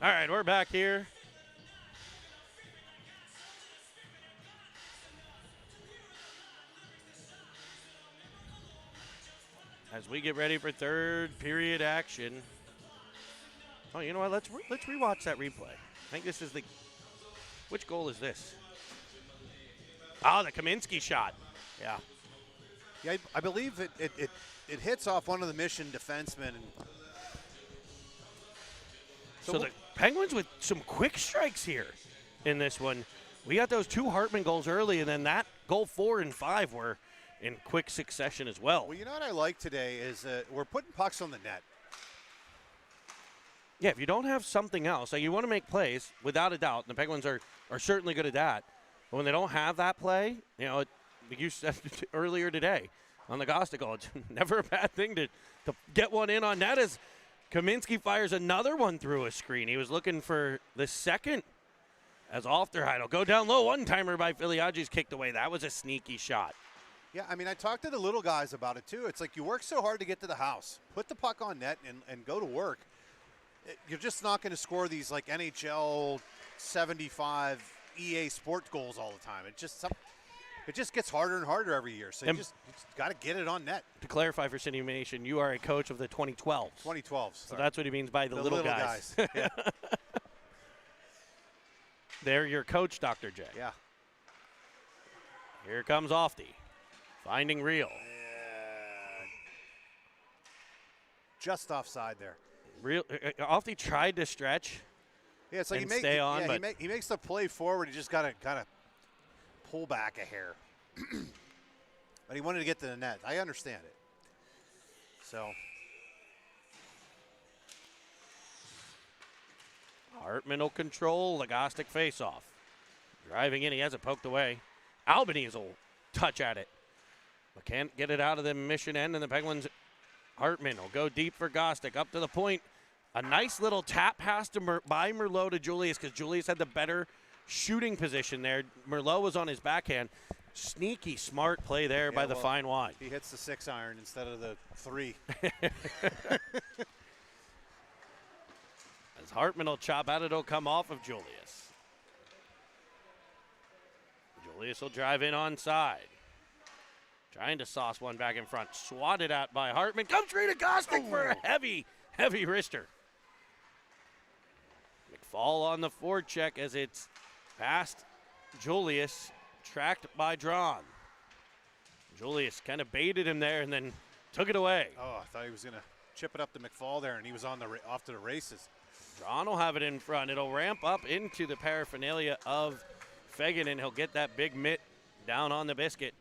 All right, we're back here. As we get ready for third period action. Oh, you know what? Let's rewatch that replay. I think this is the. Which goal is this? Oh, the Kaminsky shot. Yeah. Yeah, I believe it hits off one of the Mission defensemen. So the Penguins with some quick strikes here in this one. We got those 2 Hartman goals early, and then that goal 4 and 5 were in quick succession as well. Well, you know what I like today is we're putting pucks on the net. Yeah, if you don't have something else, like you want to make plays, without a doubt, and the Penguins are certainly good at that. But when they don't have that play, you know, like you said earlier today on the Gostick goal, it's never a bad thing to get one in on net as Kaminsky fires another one through a screen. He was looking for the second as Ofterheide will go down low. One-timer by Filiaggi's kicked away. That was a sneaky shot. Yeah, I mean, I talked to the little guys about it, too. It's like you work so hard to get to the house. Put the puck on net and go to work. You're just not going to score these, like, NHL 75 EA Sport goals all the time. It just gets harder and harder every year. So you just got to get it on net. To clarify for City Nation, you are a coach of the 2012s. 2012s. So that's what he means by the little guys. Yeah. They're your coach, Dr. J. Yeah. Here comes Ofty. Finding Real. Just offside there. Ofty tried to stretch. Yeah, it's like he makes the play forward. He just got to kind of pull back a hair. But he wanted to get to the net. I understand it. So Hartman will control the Gostick faceoff. Driving in, he has it poked away. Albanese will touch at it, but can't get it out of the Mission end, and the Penguins, Hartman will go deep for Gostick, up to the point. A nice little tap pass by Merlot to Julius, because Julius had the better shooting position there. Merlot was on his backhand. Sneaky, smart play there by the fine wide. He hits the 6-iron instead of the 3. As Hartman will chop at it, it'll come off of Julius. Julius will drive in onside. Trying to sauce one back in front. Swatted at by Hartman. Comes straight to Gostick for a heavy wrister. McFall on the forecheck as it's past Julius, tracked by Drawn. Julius kind of baited him there and then took it away. Oh, I thought he was going to chip it up to McFall there, and he was on the off to the races. Drawn will have it in front. It'll ramp up into the paraphernalia of Fegan, and he'll get that big mitt down on the biscuit,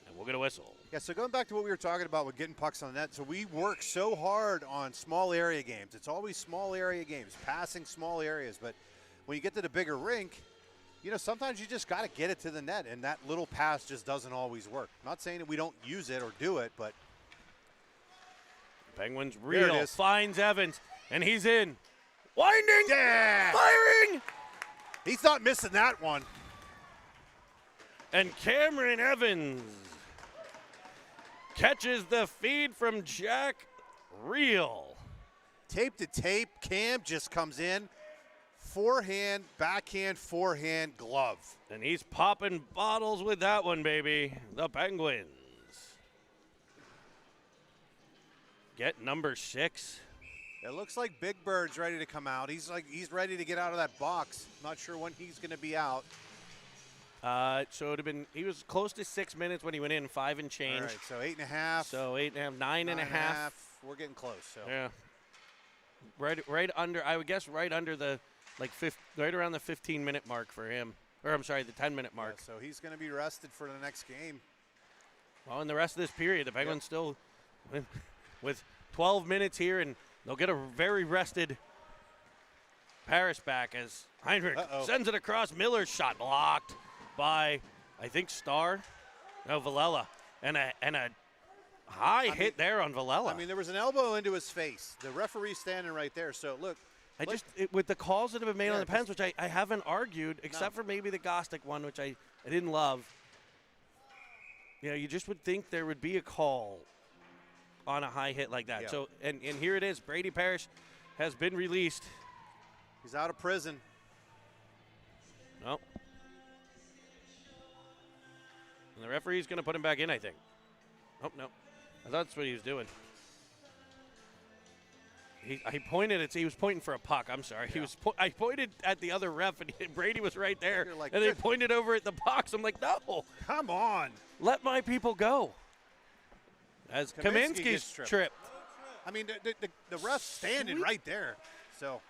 and we'll get a whistle. Yeah, so going back to what we were talking about with getting pucks on the net, so we work so hard on small area games. It's always small area games, passing small areas, but when you get to the bigger rink, you know, sometimes you just got to get it to the net, and that little pass just doesn't always work. Not saying that we don't use it or do it, but. Penguins reel, finds Evans, and he's in. Winding, firing. He's not missing that one. And Cameron Evans catches the feed from Jack Reel. Tape to tape, Cam just comes in. Forehand, backhand, forehand, glove. And he's popping bottles with that one, baby. The Penguins get number 6. It looks like Big Bird's ready to come out. He's ready to get out of that box. Not sure when he's going to be out. So it would have been, he was close to 6 minutes when he went in, 5 and change. All right, so 8.5. So 8.5, 9.5. We're getting close. So. Yeah. Right under, I would guess right under the, right around the 15-minute mark for him. Or I'm sorry, the 10-minute mark. Yeah, so he's going to be rested for the next game. Well, in the rest of this period, the Penguins still with 12 minutes here, and they'll get a very rested Paris back as Heinrich sends it across. Miller's shot blocked by, I think, Villela. And a high hit there on Villela. I mean, there was an elbow into his face. The referee's standing right there. So, look. With the calls that have been made on the Pens, which I haven't argued, except for maybe the Gostick one, which I didn't love. You know, you just would think there would be a call on a high hit like that. Yeah. So, and here it is. Brady Parrish has been released. He's out of prison. No. And the referee's going to put him back in, I think. Oh, no. I thought that's what he was doing. He pointed at, he was pointing for a puck. I'm sorry. Yeah. I pointed at the other ref, and Brady was right there. Like, and they pointed over at the box. I'm like, no. Come on. Let my people go. As Kaminsky's tripped. I mean, the ref's standing right there. So,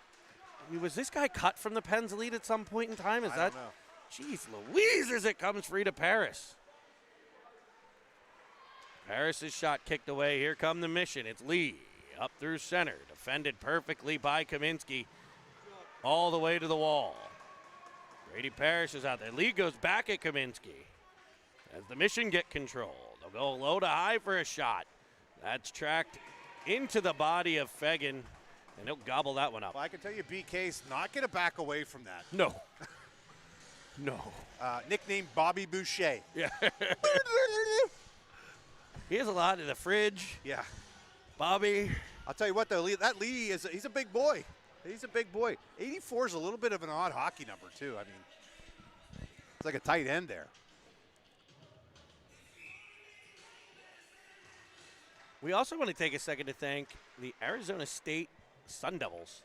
I mean, was this guy cut from the Pens lead at some point in time? I don't know. Jeez Louise, as it comes free to Paris. Paris' shot kicked away. Here come the Mission. It's Lee up through center. Defended perfectly by Kaminsky all the way to the wall. Brady Parrish is out there. Lee goes back at Kaminsky as the Mission get control. They'll go low to high for a shot. That's tracked into the body of Fegan, and he'll gobble that one up. Well, I can tell you BK's not going to back away from that. No. No. Nicknamed Bobby Boucher. Yeah. He has a lot in the fridge. Yeah. Bobby. I'll tell you what, though, that Lee, he's a big boy. He's a big boy. 84 is a little bit of an odd hockey number, too. I mean, it's like a tight end there. We also want to take a second to thank the Arizona State Sun Devils.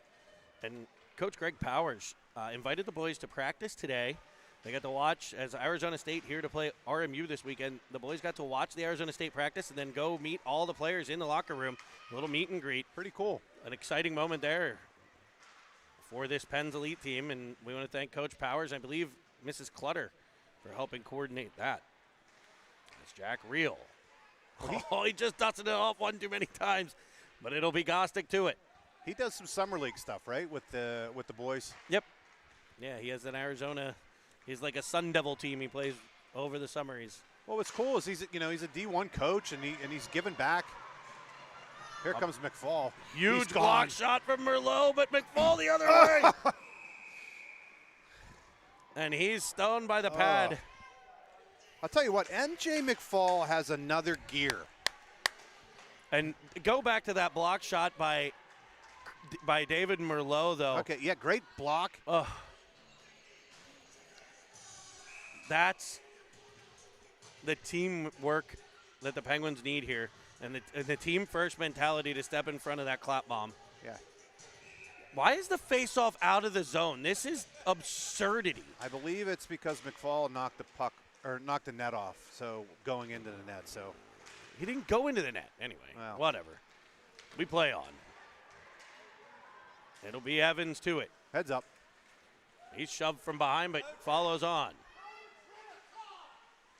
And Coach Greg Powers invited the boys to practice today. They got to watch, as Arizona State here to play RMU this weekend, the boys got to watch the Arizona State practice and then go meet all the players in the locker room. A little meet and greet. Pretty cool. An exciting moment there for this Pens Elite team, and we want to thank Coach Powers, I believe Mrs. Clutter, for helping coordinate that. It's Jack Reel. He just dusted it off one too many times, but it'll be Gostick to it. He does some summer league stuff, right, with the boys? Yep. Yeah, he has an Arizona. He's like a Sun Devil team. He plays over the summer. Well, what's cool is he's a D1 coach, and he's giving back. Here comes McFall. Huge block shot from Merlot, but McFall the other way. And he's stoned by the pad. I'll tell you what, MJ McFall has another gear. And go back to that block shot by David Merlot, though. Okay, yeah, great block. That's the teamwork that the Penguins need here, and the team first mentality to step in front of that clap bomb. Yeah. Why is the face-off out of the zone? This is absurdity. I believe it's because McFall knocked the puck or knocked the net off, so going into the net. So he didn't go into the net anyway. Well. Whatever. We play on. It'll be Evans to it. Heads up. He's shoved from behind, but follows on.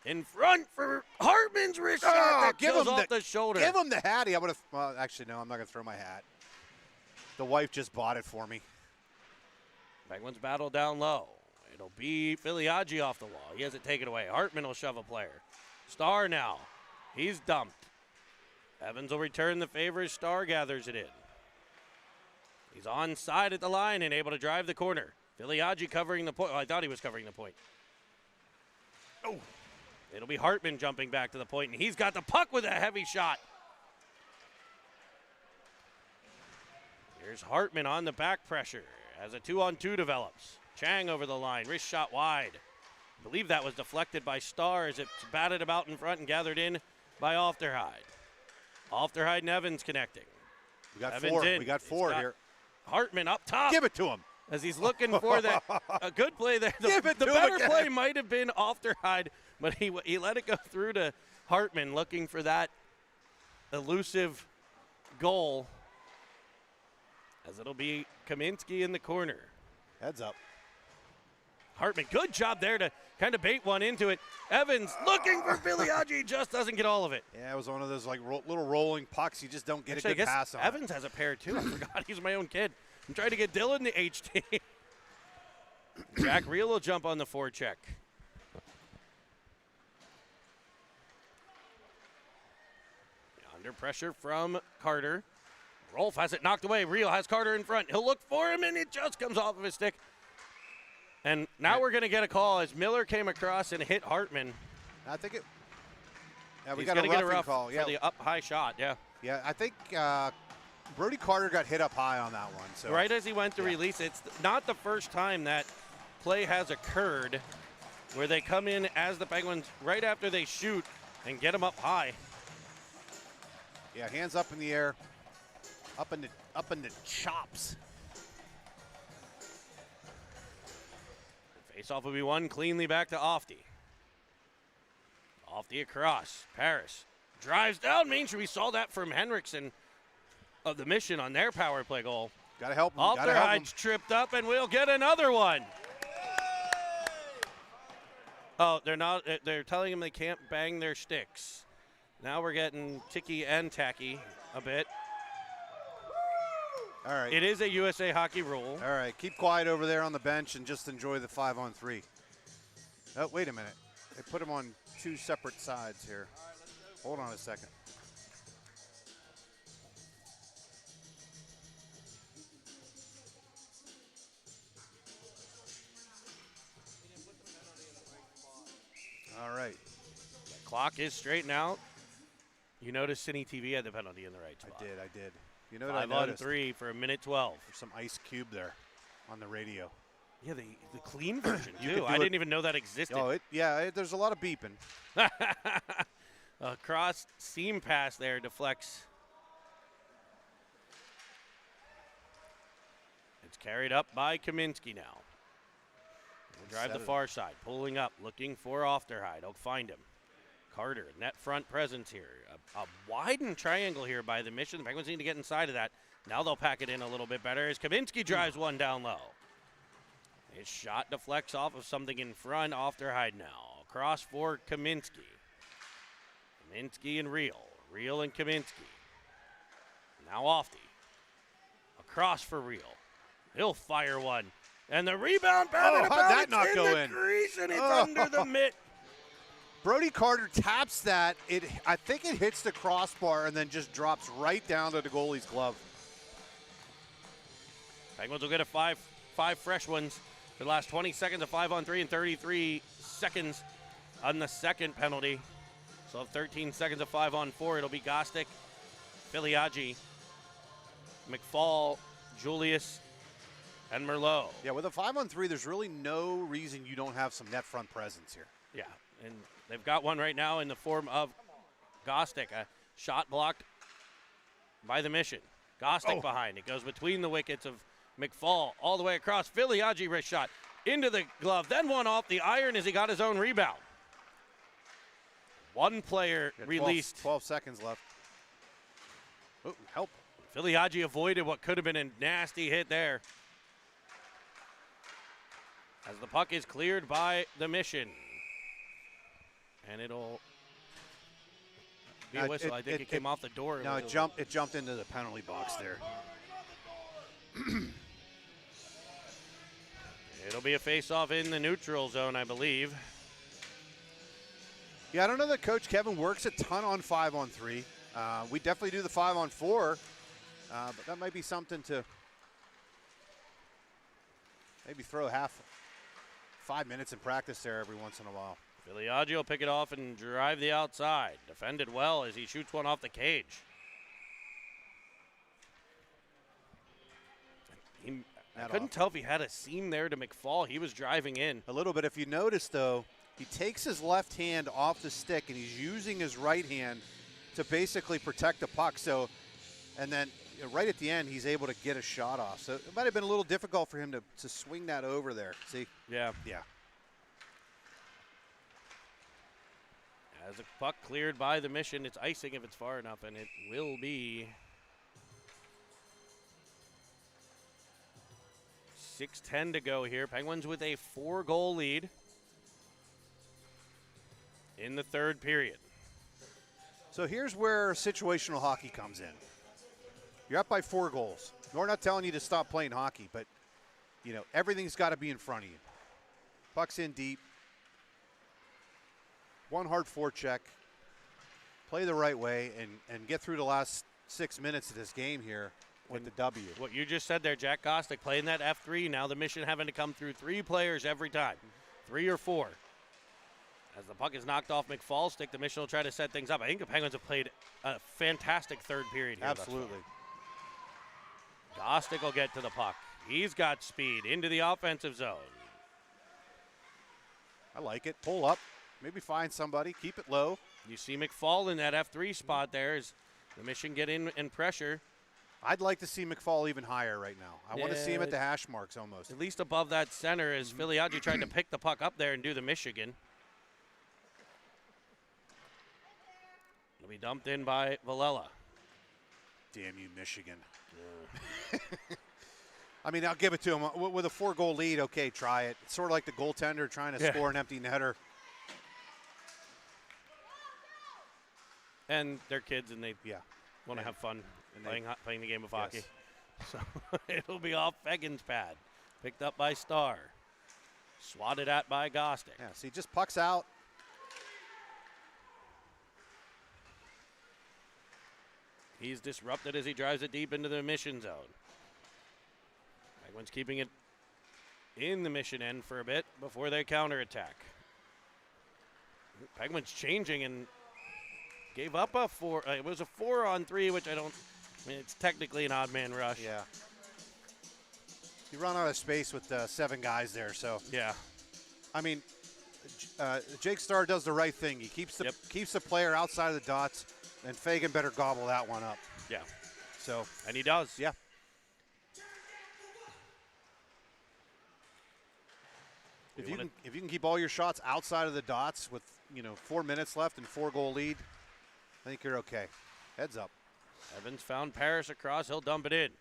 In front for Hartman's wrist shot that goes off the shoulder. Give him the hat. I would have. Well, actually, no. I'm not going to throw my hat. The wife just bought it for me. Penguins battle down low. It'll be Filiaggi off the wall. He has it taken away. Hartman will shove a player. Starr now. He's dumped. Evans will return the favor as Starr gathers it in. He's onside at the line and able to drive the corner. Filiaggi covering the point. Oh, I thought he was covering the point. Oh. It'll be Hartman jumping back to the point, and he's got the puck with a heavy shot. Here's Hartman on the back pressure as a 2-on-2 develops. Chang over the line, wrist shot wide. I believe that was deflected by Starr as it's batted about in front and gathered in by Ofterhide. Ofterhide and Evans connecting. We got Evans four. in. We got four here. Hartman up top. Give it to him. As he's looking for a good play there. Give it the to better him again. play might have been Ofterhide, but he let it go through to Hartman looking for that elusive goal. As it'll be Kaminsky in the corner. Heads up. Hartman, good job there to kind of bait one into it. Evans looking for Filiaggi, just doesn't get all of it. Yeah, it was one of those like little rolling pucks. You just don't get Actually, a good pass on. Evans has a pair too. I forgot he's my own kid. I'm trying to get Dylan the HT. Jack Reel will jump on the forecheck. Under pressure from Carter. Rolf has it knocked away. Reel has Carter in front. He'll look for him, and it just comes off of his stick. And now we're going to get a call as Miller came across and hit Hartman. I think it. Yeah, we He's got a gonna roughing call. for Yeah, the up high shot. Yeah. yeah. I think Brody Carter got hit up high on that one. So Right as he went to release it. It's not the first time that play has occurred where they come in as the Penguins right after they shoot and get them up high. Yeah, hands up in the air, up in the chops. Face-off will be won cleanly back to Ofty. Ofty across. Paris drives down Main Street. We saw that from Henriksen of the Mission on their power play goal. Got to help him. Gotta help him. Ofterhide's tripped up, and we'll get another one. Oh, they're not. They're telling him they can't bang their sticks. Now we're getting ticky and tacky a bit. All right. It is a USA Hockey rule. All right. Keep quiet over there on the bench and just enjoy the 5-on-3. Oh, wait a minute. They put him on two separate sides here. Hold on a second. All right. Clock is straightened out. You notice Cine TV had the penalty in the right spot. I did. You know what I 5-on-3 noticed? for a minute 12. There's some ice cube there on the radio. Yeah, the clean version You too. could do I it- didn't even know that existed. Oh, there's a lot of beeping. A cross seam pass there deflects. It's carried up by Kaminsky now. He'll drive the far side, pulling up, looking for Ofterhide. He'll find him. Carter, net front presence here. A widened triangle here by the Mission. The Penguins need to get inside of that. Now they'll pack it in a little bit better as Kaminsky drives one down low. His shot deflects off of something in front. Ofterhide now. Across for Kaminsky. Kaminsky and Reel. Reel and Kaminsky. Now Ofty. Across for Reel. He'll fire one. And the rebound batted about. How'd that it's not in go the in? crease and it's under the mitt. Brody Carter taps that. I think it hits the crossbar and then just drops right down to the goalie's glove. Penguins will get a five fresh ones for the last 20 seconds of 5-on-3 and 33 seconds on the second penalty. So 13 seconds of 5-on-4. It'll be Gostick, Filiaggi, McFall, Julius, and Merlot. Yeah, with a 5-on-3, there's really no reason you don't have some net front presence here. Yeah. And they've got one right now in the form of Gostick. A shot blocked by the Mission. Gostick behind. It goes between the wickets of McFall all the way across. Filiaggi wrist shot into the glove. Then one off the iron as he got his own rebound. One player released. 12 seconds left. Oh, help. Filiaggi avoided what could have been a nasty hit there. As the puck is cleared by the Mission. And it'll be a whistle. I think it came off the door. No, it jumped into the penalty box there. It'll be a face-off in the neutral zone, I believe. Yeah, I don't know that Coach Kevin works a ton on 5-on-3. We definitely do the 5-on-4, but that might be something to maybe throw 5 minutes in practice there every once in a while. Filiaggi will pick it off and drive the outside. Defended well as he shoots one off the cage. I couldn't tell if he had a seam there to McFall. He was driving in. A little bit. If you notice, though, he takes his left hand off the stick, and he's using his right hand to basically protect the puck. So, and then right at the end, he's able to get a shot off. So it might have been a little difficult for him to swing that over there. See? Yeah. Yeah. As the puck cleared by the Mission, it's icing if it's far enough, and it will be 6:10 to go here. Penguins with a 4-goal lead in the third period. So here's where situational hockey comes in. You're up by 4 goals. We're not telling you to stop playing hockey, but everything's got to be in front of you. Puck's in deep. One hard forecheck. Play the right way and get through the last 6 minutes of this game here with the W. What you just said there, Jack Gostick playing that F3. Now the Mission having to come through 3 players every time, 3 or 4. As the puck is knocked off McFall's stick, the Mission will try to set things up. I think the Penguins have played a fantastic third period here. Absolutely. Gostick will get to the puck. He's got speed into the offensive zone. I like it. Pull up. Maybe find somebody. Keep it low. You see McFall in that F3 spot there as the Mission get in and pressure. I'd like to see McFall even higher right now. I want to see him at the hash marks almost. At least above that center as Filiaggi tried to pick the puck up there and do the Michigan. It'll be dumped in by Villela. Damn you, Michigan. Yeah. I mean, I'll give it to him. With a 4-goal lead, okay, try it. It's sort of like the goaltender trying to score an empty netter. And they're kids, and they want to have fun playing the game of hockey. So it'll be off Fegan's pad. Picked up by Starr. Swatted at by Gostick. Yeah, see, just pucks out. He's disrupted as he drives it deep into the Mission zone. Penguins keeping it in the Mission end for a bit before they counterattack. Penguins changing and gave up a 4. It was a 4-on-3, which it's technically an odd man rush. Yeah. You run out of space with 7 guys there, so. Yeah. I mean, Jake Starr does the right thing. He keeps the player outside of the dots, and Fagan better gobble that one up. Yeah. So. And he does. Yeah. If you can keep all your shots outside of the dots with 4 minutes left and 4-goal lead, I think you're okay. Heads up. Evans found Parrish across. He'll dump it in.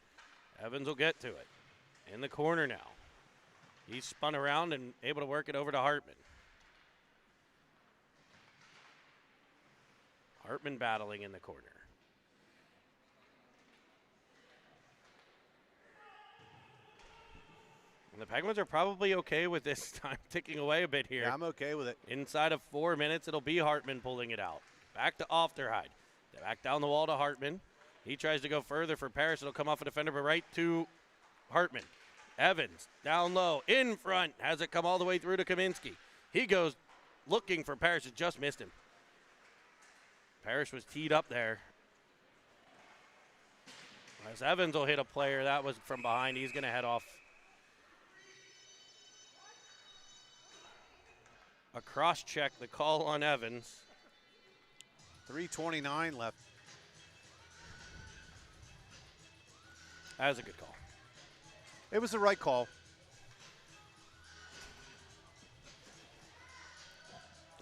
Evans will get to it. In the corner now. He's spun around and able to work it over to Hartman. Hartman battling in the corner. And the Penguins are probably okay with this time ticking away a bit here. Yeah, I'm okay with it. Inside of 4 minutes, it'll be Hartman pulling it out. Back to Ofterhide. Back down the wall to Hartman. He tries to go further for Parrish. It'll come off a defender, but right to Hartman. Evans down low, in front, has it come all the way through to Kaminsky. He goes looking for Parrish, it just missed him. Parrish was teed up there. As Evans will hit a player, that was from behind. He's going to head off cross-check the call on Evans. 3:29 left. That was a good call. It was the right call.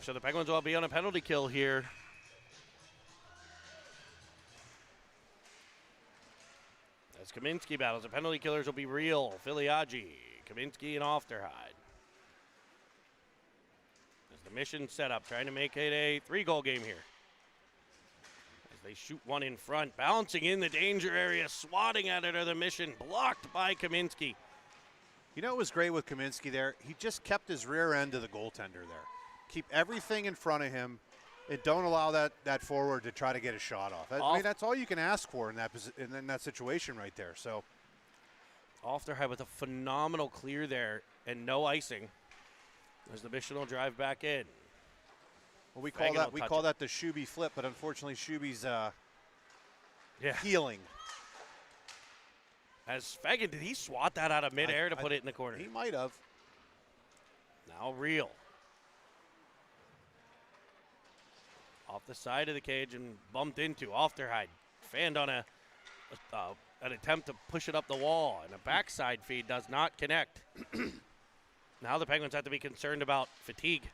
So the Penguins will be on a penalty kill here. As Kaminsky battles, the penalty killers will be Real, Filiaggi, Kaminsky, and Ofterhide. As the mission set up, trying to make it a 3-goal game here. As they shoot one in front, bouncing in the danger area, swatting at it, or the mission blocked by Kaminsky. You know what was great with Kaminsky there? He just kept his rear end to the goaltender there. Keep everything in front of him, and don't allow that forward to try to get a shot off. I mean, that's all you can ask for in that situation right there. So, Ofterhide with a phenomenal clear there and no icing. As the mission will drive back in. Well, we call that the Shuby flip, but unfortunately Shuby's healing. As Fagan, did he swat that out of midair to put it in the corner? He might have. Now Real. Off the side of the cage and bumped into Ofterhide. Fanned on an attempt to push it up the wall, and a backside feed does not connect. Now the Penguins have to be concerned about fatigue.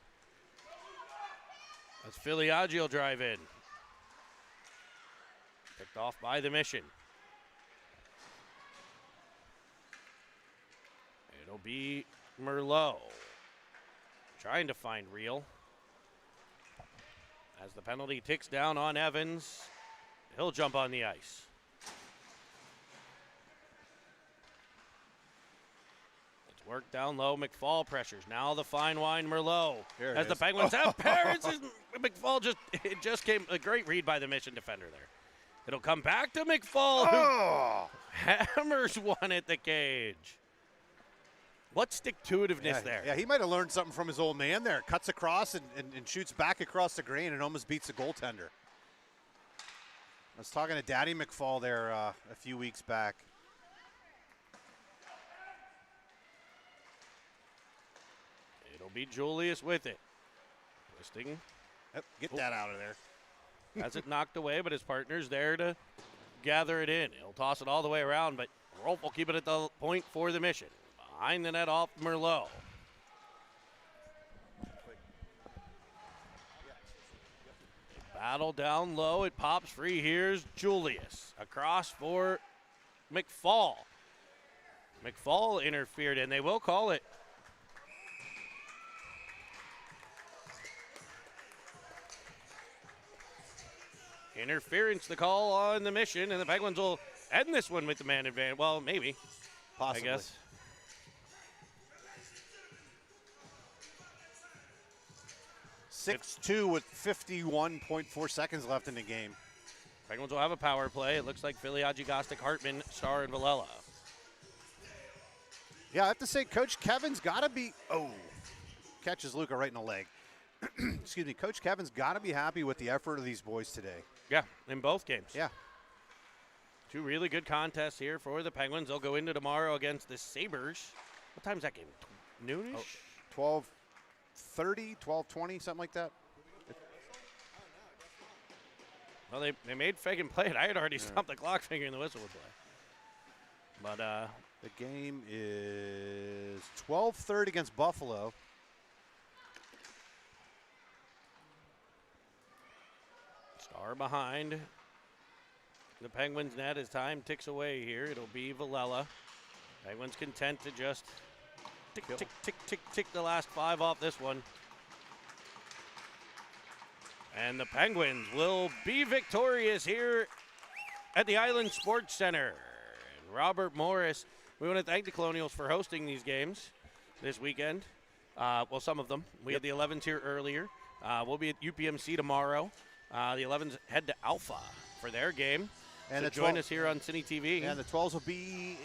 As Filiaggi will drive in. Picked off by the mission. It'll be Merlot. Trying to find Real. As the penalty ticks down on Evans, he'll jump on the ice. It's worked down low. McFall pressures. Now the fine wine Merlot. As the Penguins have Paris. McFall just came. A great read by the mission defender there. It'll come back to McFall, who hammers one at the cage. What stick-to-itiveness there. Yeah, he might have learned something from his old man there. Cuts across and shoots back across the grain and almost beats the goaltender. I was talking to Daddy McFall there a few weeks back. It'll be Julius with it. Twisting. Yep, get that out of there. Has it knocked away, but his partner's there to gather it in. He'll toss it all the way around, but Rolf will keep it at the point for the mission. Behind the net off Merlot. Battle down low. It pops free. Here's Julius. Across for McFall. McFall interfered, and they will call it. Interference, the call on the mission, and the Penguins will end this one with the man advantage. Well, maybe. Possibly. I guess. Six-two with 51.4 seconds left in the game. Penguins will have a power play. It looks like Filiaggi, Gostick, Hartman, Starr, and Villela. Yeah, I have to say, Coach Kevin's got to be. Oh, catches Luca right in the leg. Excuse me. Coach Kevin's got to be happy with the effort of these boys today. Yeah, in both games. Yeah. Two really good contests here for the Penguins. They'll go into tomorrow against the Sabres. What time's that game? Noonish? 12:30, 12:20, something like that. Well, they made Fagan play it. I had already stopped the clock figuring the whistle would play. But the game is 12:30 against Buffalo. Starr behind the Penguins net as time ticks away here. It'll be Villela. Penguins content to just tick, tick, tick, tick, tick the last 5 off this one. And the Penguins will be victorious here at the Island Sports Center. And Robert Morris, we want to thank the Colonials for hosting these games this weekend. Well, some of them. We had the 11s here earlier. We'll be at UPMC tomorrow. The 11s head to Alpha for their game. And so join us here on Cine TV. And the 12s will be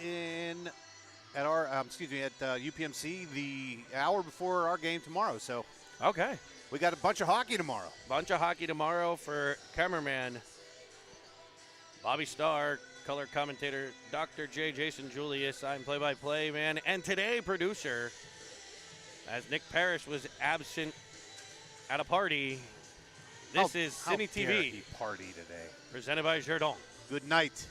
at our at UPMC the hour before our game tomorrow. So okay, we got a bunch of hockey tomorrow. Bunch of hockey tomorrow for cameraman Bobby Starr, color commentator Dr. J. Jason Julius. I'm play-by-play man, and today producer, as Nick Parrish was absent at a party. This is Cine How dare TV, he party today. presented by Jardin. Good night.